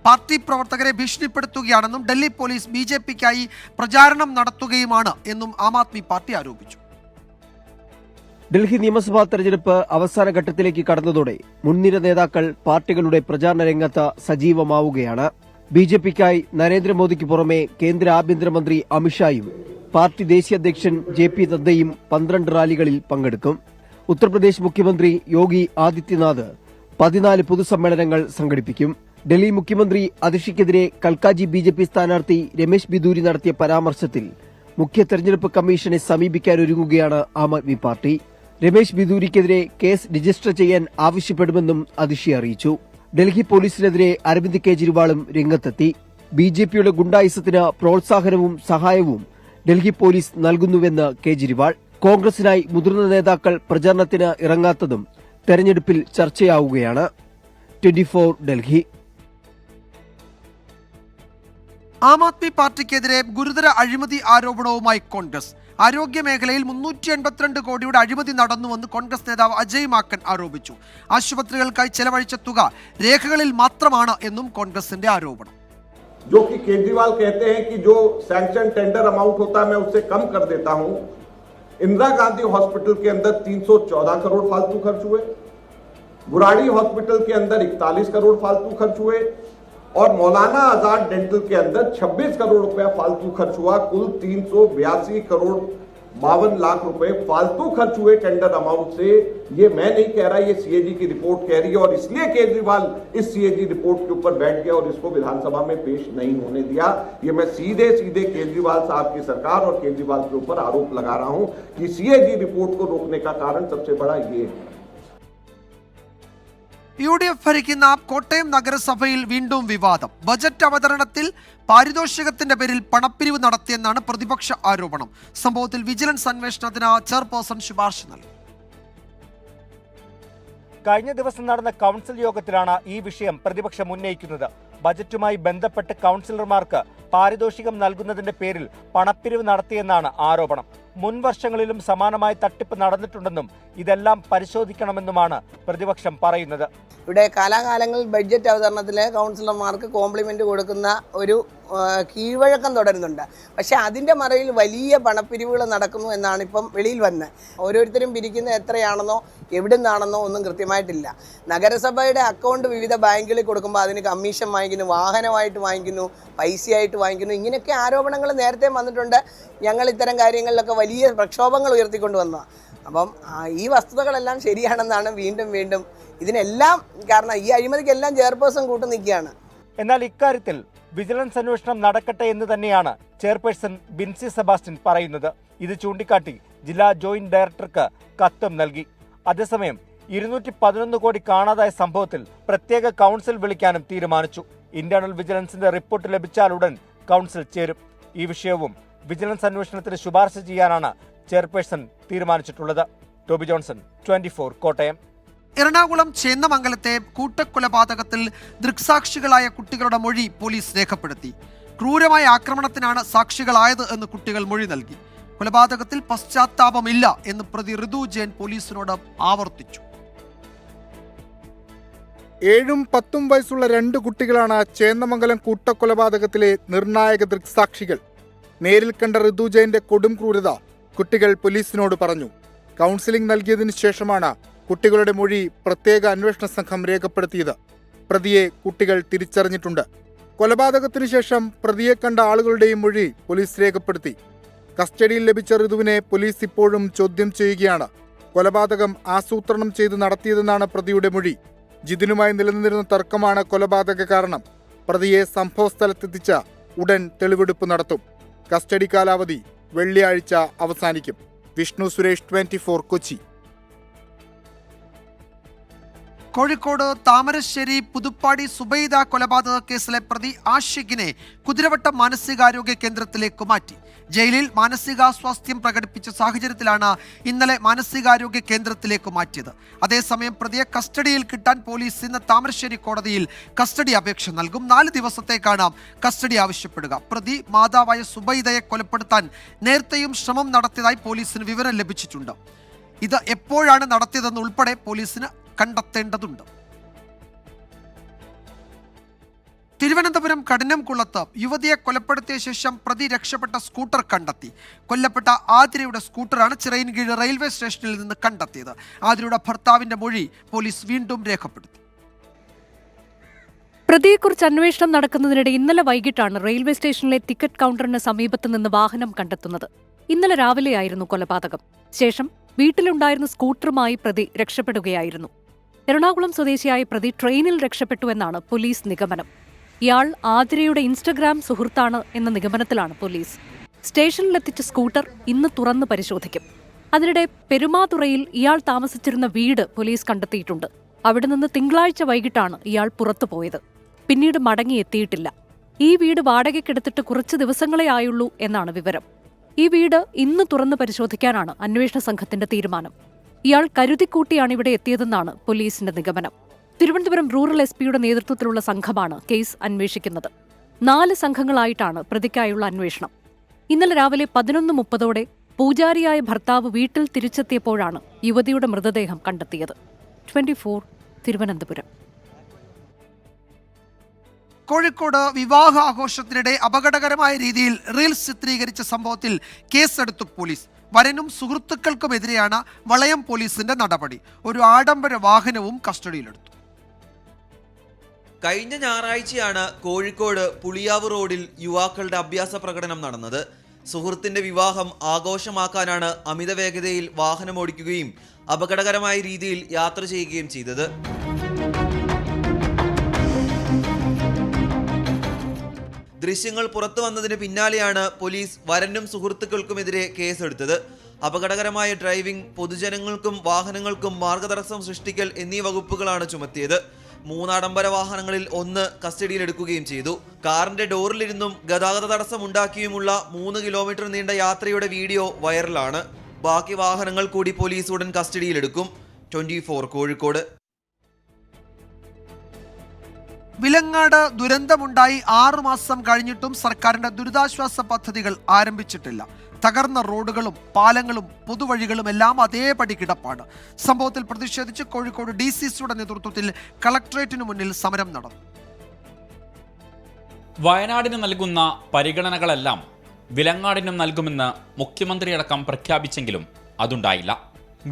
പാർട്ടി പ്രവർത്തകരെ ഭീഷണിപ്പെടുത്തുകയാണെന്നും ഡൽഹി പോലീസ് BJPക്കായി പ്രചാരണം നടത്തുകയുമാണ് എന്നും ആം ആദ്മി പാർട്ടി ആരോപിച്ചു. ഡൽഹി നിയമസഭാ തെരഞ്ഞെടുപ്പ് അവസാന ഘട്ടത്തിലേക്ക് കടന്നതോടെ മുൻനിര നേതാക്കൾ പാർട്ടികളുടെ പ്രചാരണ രംഗത്ത് സജീവമാവുകയാണ്. BJPക്കായി നരേന്ദ്രമോദിക്ക് പുറമെ കേന്ദ്ര ആഭ്യന്തരമന്ത്രി അമിത്ഷായും പാർട്ടി ദേശീയ അധ്യക്ഷൻ JP നദ്ദയും 12 റാലികളിൽ പങ്കെടുക്കും. ഉത്തർപ്രദേശ് മുഖ്യമന്ത്രി യോഗി ആദിത്യനാഥ് 14 പൊതുസമ്മേളനങ്ങൾ സംഘടിപ്പിക്കും. ഡൽഹി മുഖ്യമന്ത്രി അതിഷിക്കെതിരെ കൽക്കാജി BJP സ്ഥാനാർത്ഥി രമേശ് ബിദൂരി നടത്തിയ പരാമർശത്തിൽ മുഖ്യ തെരഞ്ഞെടുപ്പ് കമ്മീഷനെ സമീപിക്കാനൊരുങ്ങുകയാണ് ആം ആദ്മി പാർട്ടി. രമേശ് ബിദൂരിക്കെതിരെ കേസ് രജിസ്റ്റർ ചെയ്യാൻ ആവശ്യപ്പെടുമെന്നും അതിഷി അറിയിച്ചു. ഡൽഹി പോലീസിനെതിരെ അരവിന്ദ് കെജ്രിവാളും രംഗത്തെത്തി. BJPയുടെ ഗുണ്ടായിസത്തിന് പ്രോത്സാഹനവും സഹായവും ഡൽഹി പോലീസ് നൽകുന്നുവെന്ന് കേജ്രിവാൾ. കോൺഗ്രസിനായി മുതിർന്ന നേതാക്കൾ പ്രചാരണത്തിന് ഇറങ്ങാത്തതും തെരഞ്ഞെടുപ്പിൽ ചർച്ചയാവുകയാണ്. 24 ഡൽഹി. ആം ആദ്മി പാർട്ടിക്കെതിരെ ഗുരുതര അഴിമതി ആരോപണവുമായി കോൺഗ്രസ്. ആരോഗ്യ മേഖലയിൽ 382 കോടിയുടെ അഴിമതി നടന്നുവെന്ന് കോൺഗ്രസ് നേതാവ് അജയ് മാക്കൻ ആരോപിച്ചു. ആശുപത്രികൾക്കായി ചെലവഴിച്ച തുക രേഖകളിൽ മാത്രമാണ് എന്നും കോൺഗ്രസിന്റെ ആരോപണം. जो कि केजरीवाल कहते हैं कि जो सैंक्शन टेंडर अमाउंट होता है मैं उससे कम कर देता हूं। इंदिरा गांधी हॉस्पिटल के अंदर 314 करोड़ फालतू खर्च हुए, बुराड़ी हॉस्पिटल के अंदर 41 करोड़ फालतू खर्च हुए और मौलाना आजाद डेंटल के अंदर 26 करोड़ रुपया फालतू खर्च हुआ। कुल 382 करोड़ 52 लाख रुपए फालतू खर्च हुए टेंडर अमाउंट से। ये मैं नहीं कह रहा, ये सीएजी की रिपोर्ट कह रही है और इसलिए केजरीवाल इस सीएजी रिपोर्ट के ऊपर बैठ गया और इसको विधानसभा में पेश नहीं होने दिया। ये मैं सीधे केजरीवाल साहब की सरकार और केजरीवाल के ऊपर आरोप लगा रहा हूं कि सीएजी रिपोर्ट को रोकने का कारण सबसे बड़ा ये है। UDF ഭരിക്കുന്ന കോട്ടയം നഗരസഭയിൽ വീണ്ടും വിവാദം. ബജറ്റ് അവതരണത്തിൽ പാരിതോഷികത്തിന്റെ പേരിൽ പണപ്പിരിവ് നടത്തിയെന്നാണ് പ്രതിപക്ഷ ആരോപണം. സംഭവത്തിൽ വിജിലൻസ് അന്വേഷണത്തിന് ചെയർപേഴ്സൺ ശുപാർശ നൽകി. കഴിഞ്ഞ ദിവസം നടന്ന കൗൺസിൽ യോഗത്തിലാണ് ഈ വിഷയം പ്രതിപക്ഷം ഉന്നയിക്കുന്നത്. ബജറ്റുമായി ബന്ധപ്പെട്ട് കൗൺസിലർമാർക്ക് പാരിതോഷികം നൽകുന്നതിന്റെ പേരിൽ പണപ്പിരിവ് നടത്തിയെന്നാണ് ആരോപണം. മുൻ വർഷങ്ങളിലും സമാനമായ തട്ടിപ്പ് നടന്നിട്ടുണ്ടെന്നും ഇതെല്ലാം പരിശോധിക്കണമെന്നുമാണ് പ്രതിപക്ഷം പറയുന്നത്. ഇവിടെ കാലാകാലങ്ങളിൽ ബഡ്ജറ്റ് അവതരണത്തിൽ കൗൺസിലർമാർക്ക് കോംപ്ലിമെന്റ് കൊടുക്കുന്ന ഒരു കീഴ്വഴക്കം തുടരുന്നുണ്ട്. പക്ഷേ അതിൻ്റെ മറയിൽ വലിയ പണപ്പിരിവുകൾ നടക്കുന്നു എന്നാണ് ഇപ്പം വെളിയിൽ വന്നത്. ഓരോരുത്തരും പിരിക്കുന്ന എത്രയാണെന്നോ എവിടെ നിന്നാണെന്നോ ഒന്നും കൃത്യമായിട്ടില്ല. നഗരസഭയുടെ അക്കൗണ്ട് വിവിധ ബാങ്കുകളിൽ കൊടുക്കുമ്പോൾ അതിന് കമ്മീഷൻ വാങ്ങിക്കുന്നു, വാഹനമായിട്ട് വാങ്ങിക്കുന്നു, പൈസയായിട്ട് വാങ്ങിക്കുന്നു. ഇങ്ങനെയൊക്കെ ആരോപണങ്ങൾ നേരത്തെ വന്നിട്ടുണ്ട്. ഞങ്ങൾ ഇത്തരം കാര്യങ്ങളിലൊക്കെ വലിയ പ്രക്ഷോഭങ്ങൾ ഉയർത്തിക്കൊണ്ട് വന്നതാണ്. അപ്പം ഈ വസ്തുതകളെല്ലാം ശരിയാണെന്നാണ് വീണ്ടും ഇതിനെല്ലാം കാരണം ഈ അഴിമതിക്കെല്ലാം ചെയർപേഴ്സൺ കൂട്ടു നിൽക്കുകയാണ്. എന്നാൽ ഇക്കാര്യത്തിൽ വിജിലൻസ് അന്വേഷണം നടക്കട്ടെ എന്ന് തന്നെയാണ് ചെയർപേഴ്സൺ ബിൻസി സെബാസ്റ്റ്യൻ പറയുന്നത്. ഇത് ചൂണ്ടിക്കാട്ടി ജില്ലാ ജോയിന്റ് ഡയറക്ടർക്ക് കത്തും നൽകി. അതേസമയം 211 കോടി കാണാതായ സംഭവത്തിൽ പ്രത്യേക കൗൺസിൽ വിളിക്കാനും തീരുമാനിച്ചു. ഇന്റേണൽ വിജിലൻസിന്റെ റിപ്പോർട്ട് ലഭിച്ചാലുടൻ കൗൺസിൽ ചേരും. ഈ വിഷയവും വിജിലൻസ് അന്വേഷണത്തിന് ശുപാർശ ചെയ്യാനാണ് ചെയർപേഴ്സൺ തീരുമാനിച്ചിട്ടുള്ളത്. Toby Johnson, 24 Kottayam. എറണാകുളം ചേന്നമംഗലത്തെ കൂട്ടക്കൊലപാതകത്തിൽ ദൃക്സാക്ഷികളായ കുട്ടികളുടെ മൊഴി പോലീസ് രേഖപ്പെടുത്തി. ക്രൂരമായ ആക്രമണത്തിനാണ് സാക്ഷികളായത് എന്ന് കുട്ടികൾ മൊഴി നൽകി. കൊലപാതകത്തിൽ പശ്ചാത്താപമില്ല എന്ന് പ്രതി ഋതു ജെയിൻ പോലീസിനോട് ആവർത്തിച്ചു. 7ഉം 10ഉം വയസ്സുള്ള 2 കുട്ടികളാണ് ചേന്നമംഗലം കൂട്ടക്കൊലപാതകത്തിലെ നിർണായക ദൃക്സാക്ഷികൾ. നേരിൽ കണ്ട ഋതു ജെയിന്റെ കൊടും ക്രൂരത കുട്ടികൾ പോലീസിനോട് പറഞ്ഞു. കൗൺസിലിംഗ് നൽകിയതിനു ശേഷമാണ് കുട്ടികളുടെ മൊഴി പ്രത്യേക അന്വേഷണ സംഘം രേഖപ്പെടുത്തിയത്. പ്രതിയെ കുട്ടികൾ തിരിച്ചറിഞ്ഞിട്ടുണ്ട്. കൊലപാതകത്തിനു ശേഷം പ്രതിയെ കണ്ട ആളുകളുടെയും മൊഴി പോലീസ് രേഖപ്പെടുത്തി. കസ്റ്റഡിയിൽ ലഭിച്ച ഋതുവിനെ പോലീസ് ഇപ്പോഴും ചോദ്യം ചെയ്യുകയാണ്. കൊലപാതകം ആസൂത്രണം ചെയ്ത് നടത്തിയതെന്നാണ് പ്രതിയുടെ മൊഴി. ജിതിനുമായി നിലനിന്നിരുന്ന തർക്കമാണ് കൊലപാതക കാരണം. പ്രതിയെ സംഭവസ്ഥലത്തെത്തിച്ച ഉടൻ തെളിവെടുപ്പ് നടത്തും. കസ്റ്റഡി കാലാവധി വെള്ളിയാഴ്ച അവസാനിക്കും. വിഷ്ണു സുരേഷ്, 24 കൊച്ചി. കോഴിക്കോട് താമരശ്ശേരി പുതുപ്പാടി സുബൈദ കൊലപാതക കേസിലെ പ്രതി ആഷിഖിനെ കുതിരവട്ടം മാനസികാരോഗ്യ കേന്ദ്രത്തിലേക്ക് മാറ്റി. ജയിലിൽ മാനസികാസ്വാസ്ഥ്യം പ്രകടിപ്പിച്ച സാഹചര്യത്തിലാണ് ഇന്നലെ മാനസികാരോഗ്യ കേന്ദ്രത്തിലേക്ക് മാറ്റിയത്. അതേസമയം പ്രതിയെ കസ്റ്റഡിയിൽ കിട്ടാൻ പോലീസ് ഇന്ന് താമരശ്ശേരി കോടതിയിൽ കസ്റ്റഡി അപേക്ഷ നൽകും. 4 ദിവസത്തേക്കാണ് കസ്റ്റഡി ആവശ്യപ്പെടുക. പ്രതി മാതാവായ സുബൈദയെ കൊലപ്പെടുത്താൻ നേരത്തെയും ശ്രമം നടത്തിയതായി പോലീസിന് വിവരം ലഭിച്ചിട്ടുണ്ട്. ഇത് എപ്പോഴാണ് നടത്തിയതെന്ന് ഉൾപ്പെടെ പോലീസിന് കണ്ടെത്തേണ്ടതുണ്ട്. തിരുവനന്തപുരം കഠിനംകുളത്ത് യുവതിയെ കൊലപ്പെടുത്തിയ ശേഷം പ്രതി രക്ഷപ്പെട്ട സ്കൂട്ടർ കണ്ടെത്തി. കൊല്ലപ്പെട്ട ആതിരയുടെ സ്കൂട്ടറാണ് ചിറയിൻകീഴ് റെയിൽവേ സ്റ്റേഷനിൽ നിന്ന് കണ്ടെത്തിയത്. ആതിരയുടെ ഭർത്താവിന്റെ മൊഴി പോലീസ് വീണ്ടും രേഖപ്പെടുത്തി. പ്രതിയെക്കുറിച്ച് അന്വേഷണം നടക്കുന്നതിനിടെ ഇന്നലെ വൈകിട്ടാണ് റെയിൽവേ സ്റ്റേഷനിലെ ടിക്കറ്റ് കൗണ്ടറിന് സമീപത്ത് നിന്ന് വാഹനം കണ്ടെത്തുന്നത്. ഇന്നലെ രാവിലെയായിരുന്നു കൊലപാതകം. ശേഷം വീട്ടിലുണ്ടായിരുന്ന സ്കൂട്ടറുമായി പ്രതി രക്ഷപ്പെടുകയായിരുന്നു. എറണാകുളം സ്വദേശിയായ പ്രതി ട്രെയിനിൽ രക്ഷപ്പെട്ടുവെന്നാണ് പോലീസ് നിഗമനം. ഇയാൾ ആതിരയുടെ ഇൻസ്റ്റഗ്രാം സുഹൃത്താണ് എന്ന നിഗമനത്തിലാണ് പോലീസ്. സ്റ്റേഷനിലെത്തിച്ച സ്കൂട്ടർ ഇന്ന് തുറന്ന് പരിശോധിക്കും. അതിനിടെ പെരുമാതുറയിൽ ഇയാൾ താമസിച്ചിരുന്ന വീട് പോലീസ് കണ്ടെത്തിയിട്ടുണ്ട്. അവിടെ നിന്ന് തിങ്കളാഴ്ച വൈകിട്ടാണ് ഇയാൾ പുറത്തുപോയത്. പിന്നീട് മടങ്ങിയെത്തിയിട്ടില്ല. ഈ വീട് വാടകയ്ക്കെടുത്തിട്ട് കുറച്ച് ദിവസങ്ങളെ ആയുള്ളൂ എന്നാണ് വിവരം. ഈ വീട് ഇന്ന് തുറന്ന് പരിശോധിക്കാനാണ് അന്വേഷണ സംഘത്തിന്റെ തീരുമാനം. ഇയാൾ കരുതിക്കൂട്ടിയാണ് ഇവിടെ എത്തിയതെന്നാണ് പോലീസിന്റെ നിഗമനം. തിരുവനന്തപുരം റൂറൽ SP യുടെ നേതൃത്വത്തിലുള്ള സംഘമാണ് കേസ് അന്വേഷിക്കുന്നത്. 4 സംഘങ്ങളായിട്ടാണ് പ്രതിക്കായുള്ള അന്വേഷണം. ഇന്നലെ രാവിലെ 11:30 പൂജാരിയായ ഭർത്താവ് വീട്ടിൽ തിരിച്ചെത്തിയപ്പോഴാണ് യുവതിയുടെ മൃതദേഹം കണ്ടെത്തിയത്. 24 തിരുവനന്തപുരം. കോഴിക്കോട് വിവാഹ ആഘോഷത്തിനിടെ അപകടകരമായ രീതിയിൽ റീൽസ് ചിത്രീകരിച്ച സംഭവത്തിൽ കേസെടുത്തു പോലീസ്. വരനും സുഹൃത്തുക്കൾക്കുമെതിരെയാണ് വളയം പോലീസിന്റെ നടപടി. ഒരു ആഡംബര വാഹനവും കസ്റ്റഡിയിലെടുത്തു. കഴിഞ്ഞ ഞായറാഴ്ചയാണ് കോഴിക്കോട് പുളിയാവ് റോഡിൽ യുവാക്കളുടെ അഭ്യാസ പ്രകടനം നടന്നത്. സുഹൃത്തിന്റെ വിവാഹം ആഘോഷമാക്കാനാണ് അമിത വേഗതയിൽ വാഹനമോടിക്കുകയും അപകടകരമായ രീതിയിൽ യാത്ര ചെയ്യുകയും ചെയ്തത്. ദൃശ്യങ്ങൾ പുറത്തു വന്നതിന് പിന്നാലെയാണ് പോലീസ് വരനും സുഹൃത്തുക്കൾക്കുമെതിരെ കേസെടുത്തത്. അപകടകരമായ ഡ്രൈവിംഗ്, പൊതുജനങ്ങൾക്കും വാഹനങ്ങൾക്കും മാർഗതടസ്സം സൃഷ്ടിക്കൽ എന്നീ വകുപ്പുകളാണ് ചുമത്തിയത്. 3 ആഡംബര വാഹനങ്ങളിൽ 1 കസ്റ്റഡിയിലെടുക്കുകയും ചെയ്തു. കാറിന്റെ ഡോറിലിരുന്നും ഗതാഗത തടസ്സം ഉണ്ടാക്കിയുമുള്ള 3 കിലോമീറ്റർ നീണ്ട യാത്രയുടെ വീഡിയോ വൈറലാണ്. ബാക്കി വാഹനങ്ങൾ കൂടി പോലീസ് ഉടൻ കസ്റ്റഡിയിലെടുക്കും. 24 കോഴിക്കോട്. വിലങ്ങാട് ദുരന്തമുണ്ടായി 6 മാസം കഴിഞ്ഞിട്ടും സർക്കാരിന്റെ ദുരിതാശ്വാസ പദ്ധതികൾ ആരംഭിച്ചിട്ടില്ല. തകർന്ന റോഡുകളും പാലങ്ങളും പൊതുവഴികളും എല്ലാം അതേപടി കിടപ്പാണ്. സംഭവത്തിൽ പ്രതിഷേധിച്ച് കോഴിക്കോട് DCCയുടെ നേതൃത്വത്തിൽ കളക്ടറേറ്റിനു മുന്നിൽ സമരം നടന്നു. വയനാടിന് നൽകുന്ന പരിഗണനകളെല്ലാം വിലങ്ങാടിനും നൽകുമെന്ന് മുഖ്യമന്ത്രിയടക്കം പ്രഖ്യാപിച്ചെങ്കിലും അതുണ്ടായില്ല.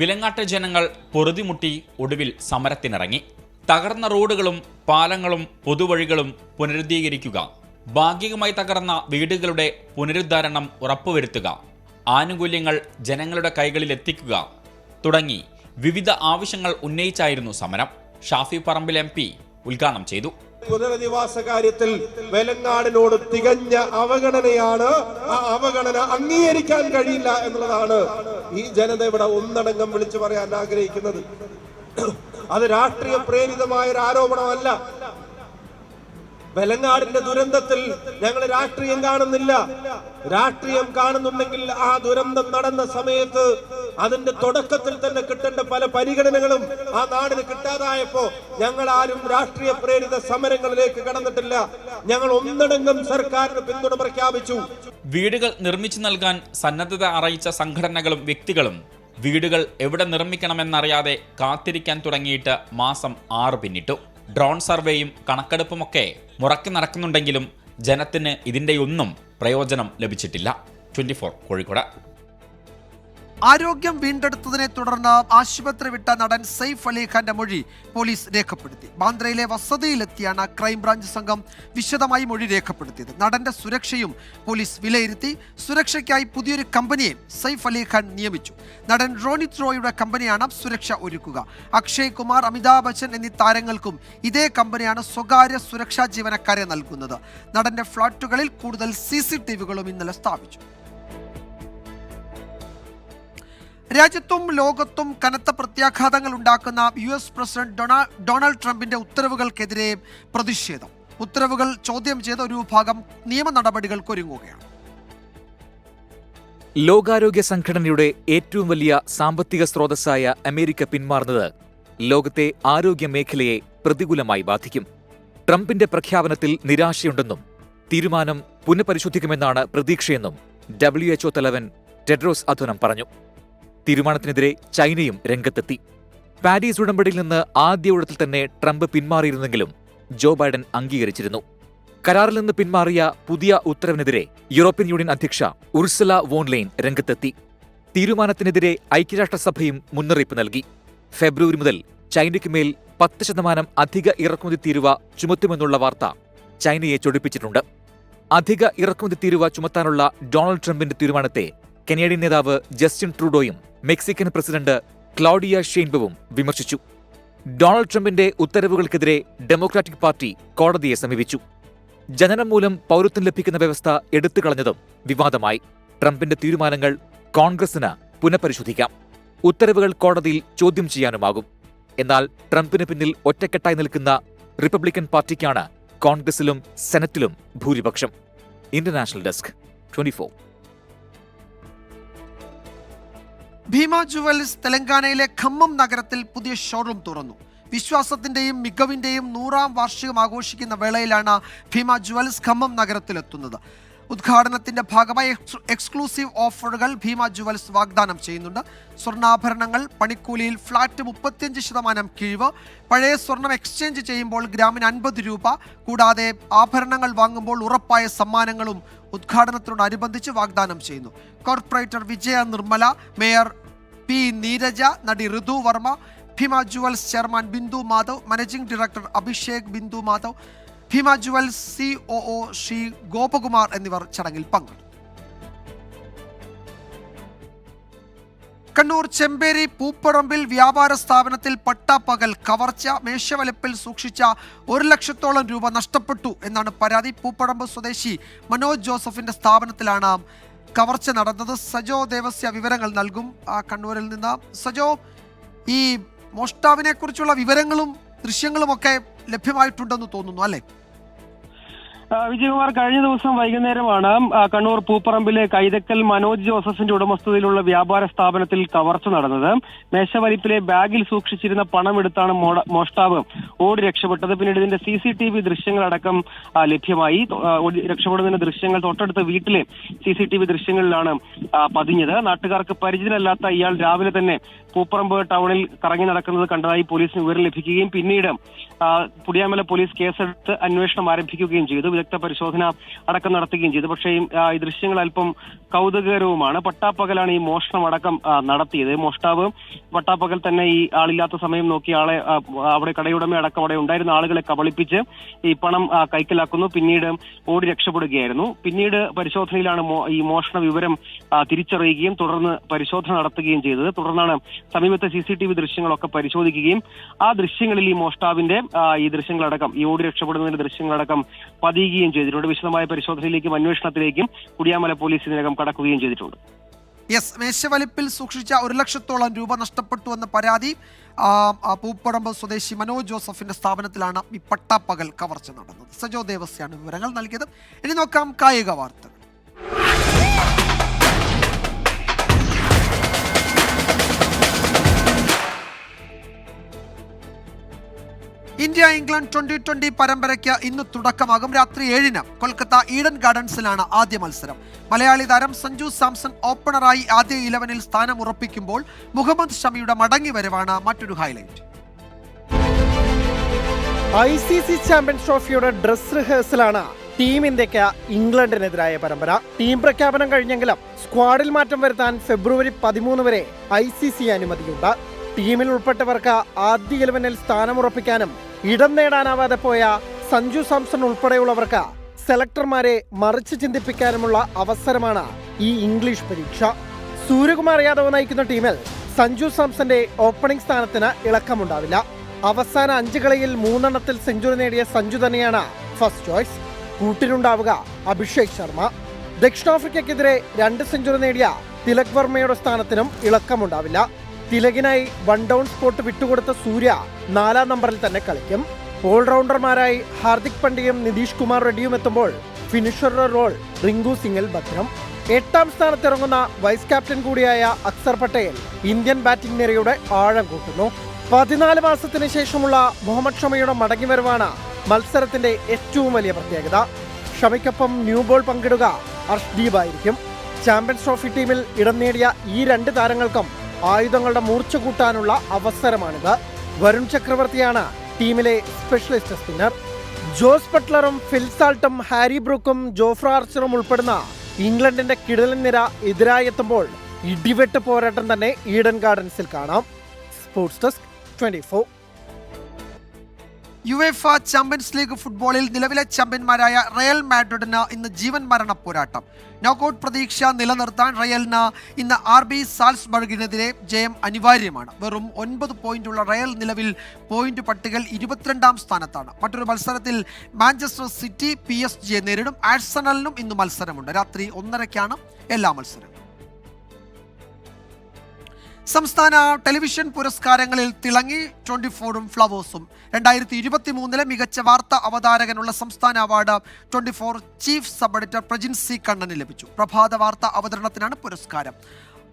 വിലങ്ങാട്ടെ ജനങ്ങൾ പൊറുതിമുട്ടി ഒടുവിൽ സമരത്തിനിറങ്ങി. തകർന്ന റോഡുകളും പാലങ്ങളും പൊതുവഴികളും പുനരുദ്ധീകരിക്കുക, ഭാഗികമായി തകർന്ന വീടുകളുടെ പുനരുദ്ധാരണം ഉറപ്പുവരുത്തുക, ആനുകൂല്യങ്ങൾ ജനങ്ങളുടെ കൈകളിൽ എത്തിക്കുക തുടങ്ങി വിവിധ ആവശ്യങ്ങൾ ഉന്നയിച്ചായിരുന്നു സമരം. ഷാഫി പറമ്പിൽ MP ഉദ്ഘാടനം ചെയ്തു. പുനരധിവാസ കാര്യത്തിൽ വെലങ്ങാടിനോട് തികഞ്ഞ അവഗണനയാണ്. ആ അവഗണന അംഗീകരിക്കാൻ കഴിയില്ല എന്നുള്ളതാണ് ഈ ജനത ഇവിടെ ഒന്നടങ്കം വിളിച്ചു പറയാൻ ആഗ്രഹിക്കുന്നത്. അത് രാഷ്ട്രീയ പ്രേരിതമായ ഒരു ആരോപണമല്ല. വെലങ്ങാടിന്റെ ദുരന്തത്തിൽ ഞങ്ങൾ രാഷ്ട്രീയം കാണുന്നില്ല. രാഷ്ട്രീയം കാണുന്നുണ്ടെങ്കിൽ ആ ദുരന്തം നടന്ന സമയത്ത് അതിന്റെ തുടക്കത്തിൽ തന്നെ കിട്ടേണ്ട പല പരിഗണനകളും ആ നാടിന് കിട്ടാതായപ്പോ ഞങ്ങൾ ആരും രാഷ്ട്രീയ പ്രേരിത സമരങ്ങളിലേക്ക് കടന്നിട്ടില്ല. ഞങ്ങൾ ഒന്നടങ്കം സർക്കാരിന് പിന്തുണ പ്രഖ്യാപിച്ചു. വീടുകൾ നിർമ്മിച്ചു നൽകാൻ സന്നദ്ധത അറിയിച്ച സംഘടനകളും വ്യക്തികളും വീടുകൾ എവിടെ നിർമ്മിക്കണമെന്നറിയാതെ കാത്തിരിക്കാൻ തുടങ്ങിയിട്ട് മാസം 6 പിന്നിട്ടു. ഡ്രോൺ സർവേയും കണക്കെടുപ്പുമൊക്കെ മുറക്കി നടക്കുന്നുണ്ടെങ്കിലും ജനത്തിന് ഇതിൻ്റെയൊന്നും പ്രയോജനം ലഭിച്ചിട്ടില്ല. 24 കോഴിക്കോട്. ആരോഗ്യം വീണ്ടെടുത്തതിനെ തുടർന്ന് ആശുപത്രി വിട്ട നടൻ സൈഫ് അലി ഖാന്റെ മൊഴി പോലീസ് രേഖപ്പെടുത്തി. ബാന്ദ്രയിലെ വസതിയിലെത്തിയാണ് ക്രൈംബ്രാഞ്ച് സംഘം വിശദമായി മൊഴി രേഖപ്പെടുത്തിയത്. നടന്റെ സുരക്ഷയും പോലീസ് വിലയിരുത്തി. സുരക്ഷയ്ക്കായി പുതിയൊരു കമ്പനിയെ സൈഫ് അലി ഖാൻ നിയമിച്ചു. നടൻ റോണിത് റോയുടെ കമ്പനിയാണ് സുരക്ഷ ഒരുക്കുക. അക്ഷയ് കുമാർ, അമിതാഭ് ബച്ചൻ എന്നീ താരങ്ങൾക്കും ഇതേ കമ്പനിയാണ് സ്വകാര്യ സുരക്ഷാ ജീവനക്കാരെ നൽകുന്നത്. നടന്റെ ഫ്ളാറ്റുകളിൽ കൂടുതൽ CCTVകളും ഇന്നലെ സ്ഥാപിച്ചു. രാജ്യത്തും ലോകത്തും കനത്ത പ്രത്യാഘാതങ്ങൾ ഉണ്ടാക്കുന്ന US പ്രസിഡന്റ് ഡൊണാൾഡ് ട്രംപിന്റെ ഉത്തരവുകൾക്കെതിരെ പ്രതിഷേധം. ഉത്തരവുകൾ ചോദ്യം ചെയ്ത ഒരു വിഭാഗം നിയമ നടപടികൾക്കൊരുങ്ങുകയാണ്. ലോകാരോഗ്യ സംഘടനയുടെ ഏറ്റവും വലിയ സാമ്പത്തിക സ്രോതസ്സായ അമേരിക്ക പിന്മാറുന്നത് ലോകത്തെ ആരോഗ്യ മേഖലയെ പ്രതികൂലമായി ബാധിക്കും. ട്രംപിന്റെ പ്രഖ്യാപനത്തിൽ നിരാശയുണ്ടെന്നും തീരുമാനം പുനഃപരിശോധിക്കുമെന്നാണ് പ്രതീക്ഷയെന്നും WHO തലവൻ ടെഡ്രോസ് അഥനോം പറഞ്ഞു. തീരുമാനത്തിനെതിരെ ചൈനയും രംഗത്തെത്തി. പാരീസ് ഉടമ്പടിയിൽ നിന്ന് ആദ്യ ഊഴത്തിൽ തന്നെ ട്രംപ് പിന്മാറിയിരുന്നെങ്കിലും ജോ ബൈഡൻ അംഗീകരിച്ചിരുന്നു. കരാറിൽ നിന്ന് പിന്മാറിയ പുതിയ ഉത്തരവിനെതിരെ യൂറോപ്യൻ യൂണിയൻ അധ്യക്ഷ ഉർസുല വോൺ ലെയ്ൻ രംഗത്തെത്തി. തീരുമാനത്തിനെതിരെ ഐക്യരാഷ്ട്രസഭയും മുന്നറിയിപ്പ് നൽകി. ഫെബ്രുവരി മുതൽ ചൈനയ്ക്ക് മേൽ 10% അധിക ഇറക്കുമതി തീരുവ ചുമത്തുമെന്നുള്ള വാർത്ത ചൈനയെ ചൊടിപ്പിച്ചിട്ടുണ്ട്. അധിക ഇറക്കുമതി തീരുവ ചുമത്താനുള്ള ഡൊണാൾഡ് ട്രംപിന്റെ തീരുമാനത്തെ കനേഡിയൻ നേതാവ് ജസ്റ്റിൻ ട്രൂഡോയും മെക്സിക്കൻ പ്രസിഡന്റ് ക്ലൗഡിയ ഷെയ്ൻബവും വിമർശിച്ചു. ഡൊണാൾഡ് ട്രംപിന്റെ ഉത്തരവുകൾക്കെതിരെ ഡെമോക്രാറ്റിക് പാർട്ടി കോടതിയെ സമീപിച്ചു. ജനനം മൂലം പൗരത്വം ലഭിക്കുന്ന വ്യവസ്ഥ എടുത്തുകളഞ്ഞതും വിവാദമായി. ട്രംപിന്റെ തീരുമാനങ്ങൾ കോൺഗ്രസിന് പുനഃപരിശോധിക്കാം. ഉത്തരവുകൾ കോടതിയിൽ ചോദ്യം ചെയ്യാനുമാകും. എന്നാൽ ട്രംപിന് പിന്നിൽ ഒറ്റക്കെട്ടായി നിൽക്കുന്ന റിപ്പബ്ലിക്കൻ പാർട്ടിക്കാണ് കോൺഗ്രസിലും സെനറ്റിലും ഭൂരിപക്ഷം. International desk 24. ഭീമ ജുവൽസ് തെലങ്കാനയിലെ ഖമ്മം നഗരത്തിൽ പുതിയ ഷോറൂം തുറന്നു. വിശ്വാസത്തിന്റെയും മികവിന്റെയും 100ാം വാർഷികം ആഘോഷിക്കുന്ന വേളയിലാണ് ഭീമ ജുവൽസ് ഖമ്മം നഗരത്തിലെത്തുന്നത്. ഉദ്ഘാടനത്തിന്റെ ഭാഗമായി എക്സ്ക്ലൂസീവ് ഓഫറുകൾ ഭീമ ജുവൽസ് വാഗ്ദാനം ചെയ്യുന്നുണ്ട്. സ്വർണ്ണാഭരണങ്ങൾ പണിക്കൂലിയിൽ ഫ്ലാറ്റ് 35% കിഴിവ്, പഴയ സ്വർണം എക്സ്ചേഞ്ച് ചെയ്യുമ്പോൾ ഗ്രാമിന് 50 രൂപ, കൂടാതെ ആഭരണങ്ങൾ വാങ്ങുമ്പോൾ ഉറപ്പായ സമ്മാനങ്ങളും ഉദ്ഘാടനത്തോടനുബന്ധിച്ച് വാഗ്ദാനം ചെയ്യുന്നു. Corporator Vijaya Nirmala, mayor P Neeraja, നടി Ritu Varma, Bhima Jewels chairman Bindu Madhav, managing director Abhishek Bindu Madhav, Bhima Jewels COO Shri Gopakumar എന്നിവർ ചടങ്ങിൽ പങ്കെടുത്തു. കണ്ണൂർ ചെമ്പേരി പൂപ്പറമ്പിൽ വ്യാപാര സ്ഥാപനത്തിൽ പട്ടാപ്പകൽ കവർച്ച. മേശവലിപ്പിൽ സൂക്ഷിച്ച 1 ലക്ഷത്തോളം രൂപ നഷ്ടപ്പെട്ടു എന്നാണ് പരാതി. പൂപ്പറമ്പ് സ്വദേശി മനോജ് ജോസഫിന്റെ സ്ഥാപനത്തിലാണ് കവർച്ച നടന്നത്. സജോ ദേവസ്യ വിവരങ്ങൾ നൽകും കണ്ണൂരിൽ നിന്ന്. സജോ, ഈ മോഷ്ടാവിനെ കുറിച്ചുള്ള വിവരങ്ങളും ദൃശ്യങ്ങളുമൊക്കെ ലഭ്യമായിട്ടുണ്ടെന്ന് തോന്നുന്നു അല്ലേ? വിജയകുമാർ, കഴിഞ്ഞ ദിവസം വൈകുന്നേരമാണ് കണ്ണൂർ പൂപ്പറമ്പിലെ കൈതക്കൽ മനോജ് ജോസഫിന്റെ ഉടമസ്ഥതയിലുള്ള വ്യാപാര സ്ഥാപനത്തിൽ കവർച്ച നടന്നത്. മേശവലിപ്പിലെ ബാഗിൽ സൂക്ഷിച്ചിരുന്ന പണം എടുത്താണ് മോഷ്ടാവ് ഓടി രക്ഷപ്പെട്ടത്. പിന്നീട് ഇതിന്റെ CCTV ദൃശ്യങ്ങളടക്കം ലഭ്യമായി. രക്ഷപ്പെടുന്നതിന്റെ ദൃശ്യങ്ങൾ തൊട്ടടുത്ത വീട്ടിലെ CCTV ദൃശ്യങ്ങളിലാണ് പതിഞ്ഞത്. നാട്ടുകാർക്ക് പരിചിതനല്ലാത്ത ഇയാൾ രാവിലെ തന്നെ പൂപ്പറമ്പ് ടൗണിൽ കറങ്ങി നടക്കുന്നത് കണ്ടതായി പോലീസിന് വിവരം ലഭിക്കുകയും പിന്നീട് പുടിയാമല പോലീസ് കേസെടുത്ത് അന്വേഷണം ആരംഭിക്കുകയും ചെയ്തു. വിദഗ്ധ പരിശോധന അടക്കം നടത്തുകയും ചെയ്തു. പക്ഷേ ഈ ദൃശ്യങ്ങൾ അല്പം കൗതുകകരവുമാണ്. പട്ടാപ്പകലാണ് ഈ മോഷണം അടക്കം നടത്തിയത്. മോഷ്ടാവ് പട്ടാപ്പകൽ തന്നെ ഈ ആളില്ലാത്ത സമയം നോക്കി ആളെ അവിടെ കടയുടമ അടക്കം അവിടെ ഉണ്ടായിരുന്ന ആളുകളെ കബളിപ്പിച്ച് ഈ പണം കൈക്കലാക്കുന്നു. പിന്നീട് ഓടി രക്ഷപ്പെടുകയായിരുന്നു. പിന്നീട് പരിശോധനയിലാണ് ഈ മോഷണ വിവരം തിരിച്ചറിയുകയും തുടർന്ന് പരിശോധന നടത്തുകയും ചെയ്തത്. തുടർന്നാണ് സമീപത്തെ CCTV ദൃശ്യങ്ങളൊക്കെ പരിശോധിക്കുകയും ആ ദൃശ്യങ്ങളിൽ ഈ മോഷ്ടാവിന്റെ ഈ ദൃശ്യങ്ങളടക്കം ഈ ഓടി രക്ഷപ്പെടുന്നതിന്റെ ദൃശ്യങ്ങളടക്കം പതിയുകയും ചെയ്തിട്ടുണ്ട്. വിശദമായ പരിശോധനയിലേക്കും അന്വേഷണത്തിലേക്കും കുടിയാമല പോലീസ് ഇതിനകം കടക്കുകയും ചെയ്തിട്ടുണ്ട്. മേശവലിപ്പിൽ സൂക്ഷിച്ച 1 ലക്ഷത്തോളം രൂപ നഷ്ടപ്പെട്ടു എന്ന പരാതി. പൂപ്പറമ്പ് സ്വദേശി മനോജ് ജോസഫിന്റെ സ്ഥാപനത്തിലാണ് ഈ പട്ടാപ്പകൽ കവർച്ച നടന്നത്. സജോ ദേവസ്യാണ് വിവരങ്ങൾ നൽകിയത്. ഇനി നോക്കാം കായിക വാർത്തകൾ. ഇന്ത്യ ഇംഗ്ലണ്ട് 2020 പരമ്പരയ്ക്ക് ഇന്ന് തുടക്കമാകും. രാത്രി 7-ന് കൊൽക്കത്ത ഈഡൻ ഗാർഡൻസിലാണ് ആദ്യ മത്സരം. മലയാളി താരം സഞ്ജു സാംസൺ ഓപ്പണറായി ആദ്യ 11-ൽ സ്ഥാനം ഉറപ്പിക്കുമ്പോൾ മുഹമ്മദ് ഷമിയുടെ മടങ്ങിവരവാണ് മറ്റൊരു ഹൈലൈറ്റ്. ICC ചാമ്പ്യൻസ് ട്രോഫിയുടെ ഡ്രസ് റിഹേഴ്സലാണ് ടീം ഇന്ത്യക്ക് ഇംഗ്ലണ്ടിനെതിരായ പരമ്പര. ടീം പ്രഖ്യാപനം കഴിഞ്ഞെങ്കിലും സ്ക്വാഡിൽ മാറ്റം വരുത്താൻ ഫെബ്രുവരി 13 വരെ ICC അനുമതിയുണ്ട്. ടീമിൽ ഉൾപ്പെട്ടവർക്ക് ആദ്യ 11-ൽ സ്ഥാനമുറപ്പിക്കാനും ഇടം നേടാനാവാതെ പോയ സഞ്ജു സാംസൺ ഉൾപ്പെടെയുള്ളവർക്ക് സെലക്ടർമാരെ മറിച്ച് ചിന്തിപ്പിക്കാനുമുള്ള അവസരമാണ് ഈ ഇംഗ്ലീഷ് പരീക്ഷ. സൂര്യകുമാർ യാദവ് നയിക്കുന്ന ടീമിൽ സഞ്ജു സാംസന്റെ ഓപ്പണിംഗ് സ്ഥാനത്തിന് ഇളക്കമുണ്ടാവില്ല. അവസാന 5 കളിയിൽ 3 സെഞ്ചുറി നേടിയ സഞ്ജു തന്നെയാണ് ഫസ്റ്റ് ചോയ്സ്. കൂട്ടിനുണ്ടാവുക അഭിഷേക് ശർമ്മ. ദക്ഷിണാഫ്രിക്കയ്ക്കെതിരെ 2 സെഞ്ചുറി നേടിയ തിലക് വർമ്മയുടെ സ്ഥാനത്തിനും ഇളക്കമുണ്ടാവില്ല. തിലകിനായി 1 ഡൗൺ സ്പോട്ട് വിട്ടുകൊടുത്ത സൂര്യ 4-ാം നമ്പറിൽ തന്നെ കളിക്കും. ഓൾറൗണ്ടർമാരായി ഹാർദിക് പണ്ഡ്യയും നിതീഷ് കുമാർ റെഡ്ഡിയും എത്തുമ്പോൾ ഫിനിഷറുടെ റോൾ റിങ്കു സിംഗിൽ ഭദ്രം. 8-ാം സ്ഥാനത്തിറങ്ങുന്ന വൈസ് ക്യാപ്റ്റൻ കൂടിയായ അക്സർ പട്ടേൽ ഇന്ത്യൻ ബാറ്റിംഗ് നിരയുടെ ആഴം കൂട്ടുന്നു. 14 മാസത്തിന് ശേഷമുള്ള മുഹമ്മദ് ഷമിയുടെ മടങ്ങിവരവാണ് മത്സരത്തിന്റെ ഏറ്റവും വലിയ പ്രത്യേകത. ഷമിക്കൊപ്പം ന്യൂ ബോൾ പങ്കിടുക അർഷ്ദീപ് ആയിരിക്കും. ചാമ്പ്യൻസ് ട്രോഫി ടീമിൽ ഇടം നേടിയ ഈ 2 താരങ്ങൾക്കും ആയുധങ്ങളുടെ മൂർച്ച കൂട്ടാനുള്ള അവസരമാണിത്. വരുൺ ചക്രവർത്തിയാണ് ടീമിലെ സ്പെഷ്യലിസ്റ്റ് സ്പിന്നർ. ജോസ് ബട്ട്ലറും ഫിൽസാൾട്ടും ഹാരി ബ്രൂക്കും ജോഫ്ര ആർച്ചറും ഉൾപ്പെടുന്ന ഇംഗ്ലണ്ടിന്റെ കിടലൻ നിര എതിരായെത്തുമ്പോൾ ഇടിവെട്ട് പോരാട്ടം തന്നെ ഈഡൻ ഗാർഡൻസിൽ കാണാം. Sports desk 24. UEFA champions league ഫുട്ബോളിൽ നിലവിലെ ചാമ്പ്യന്മാരായ റയൽ മാഡ്രിഡിന് ഇന്ന് ജീവൻ മരണ പോരാട്ടം. നോക്കൌട്ട് പ്രതീക്ഷ നിലനിർത്താൻ റയലിന് ഇന്ന് RB സാൽസ്ബർഗിനെതിരെ ജയം അനിവാര്യമാണ്. വെറും 9 പോയിന്റുള്ള റയൽ നിലവിൽ പോയിന്റ് പട്ടികയിൽ 22-ാം സ്ഥാനത്താണ്. മറ്റൊരു മത്സരത്തിൽ മാഞ്ചസ്റ്റർ സിറ്റി PSG നേരിടും. ആഴ്സണലിനും ഇന്ന് മത്സരമുണ്ട്. രാത്രി 1:30-ക്കാണ് എല്ലാ മത്സരങ്ങളും. സംസ്ഥാന ടെലിവിഷൻ പുരസ്കാരങ്ങളിൽ തിളങ്ങി 24-ഉം ഫ്ലവേഴ്സും. 2023 മികച്ച വാർത്താ അവതാരകനുള്ള സംസ്ഥാന award 24 chief sub editor Prajin C. കണ്ണന് ലഭിച്ചു. പ്രഭാത വാർത്താ അവതരണത്തിനാണ് പുരസ്കാരം.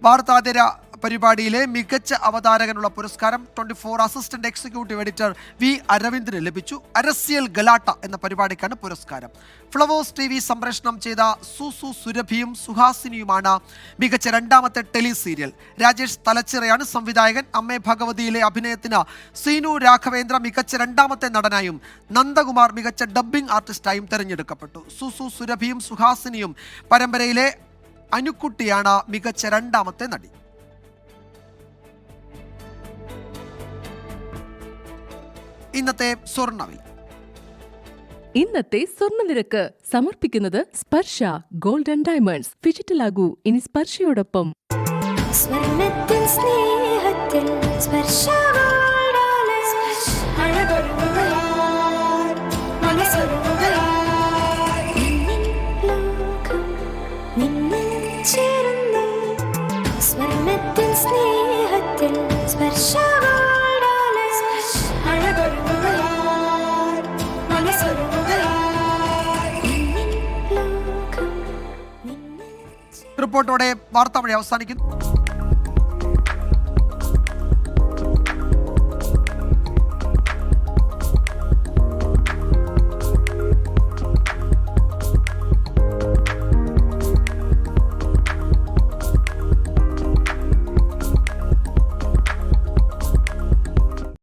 വാർത്താതിര പരിപാടിയിലെ മികച്ച അവതാരകനുള്ള പുരസ്കാരം 24 അസിസ്റ്റന്റ് എക്സിക്യൂട്ടീവ് എഡിറ്റർ വി അരവിന്ദിന് ലഭിച്ചു. അരസ്യൽ ഗലാട്ട എന്ന പരിപാടിക്കാണ് പുരസ്കാരം. ഫ്ലവേഴ്സ് TV സംപ്രേഷണം ചെയ്ത സുസു സുരഭിയും സുഹാസിനിയുമാണ് മികച്ച രണ്ടാമത്തെ ടെലി സീരിയൽ. രാജേഷ് തലച്ചിറയാണ് സംവിധായകൻ. അമ്മേ ഭഗവതിയിലെ അഭിനയത്തിന് സീനു രാഘവേന്ദ്ര മികച്ച രണ്ടാമത്തെ നടനായും നന്ദകുമാർ മികച്ച ഡബ്ബിംഗ് ആർട്ടിസ്റ്റായും തെരഞ്ഞെടുക്കപ്പെട്ടു. സുസു സുരഭിയും സുഹാസിനിയും പരമ്പരയിലെ അനുക്കുട്ടിയാണ് മികച്ച രണ്ടാമത്തെ നടി. ഇന്നത്തെ സ്വർണ്ണവില. ഇന്നത്തെ സ്വർണ്ണനിരക്ക് സമർപ്പിക്കുന്നത് സ്പർശ ഗോൾഡ് ആൻഡ് ഡയമണ്ട്സ്. ഡിജിറ്റലാകൂ ഇനി സ്പർശയോടൊപ്പം. റിപ്പോർട്ടോടെ വാർത്താമഴ അവസാനിക്കുന്നു.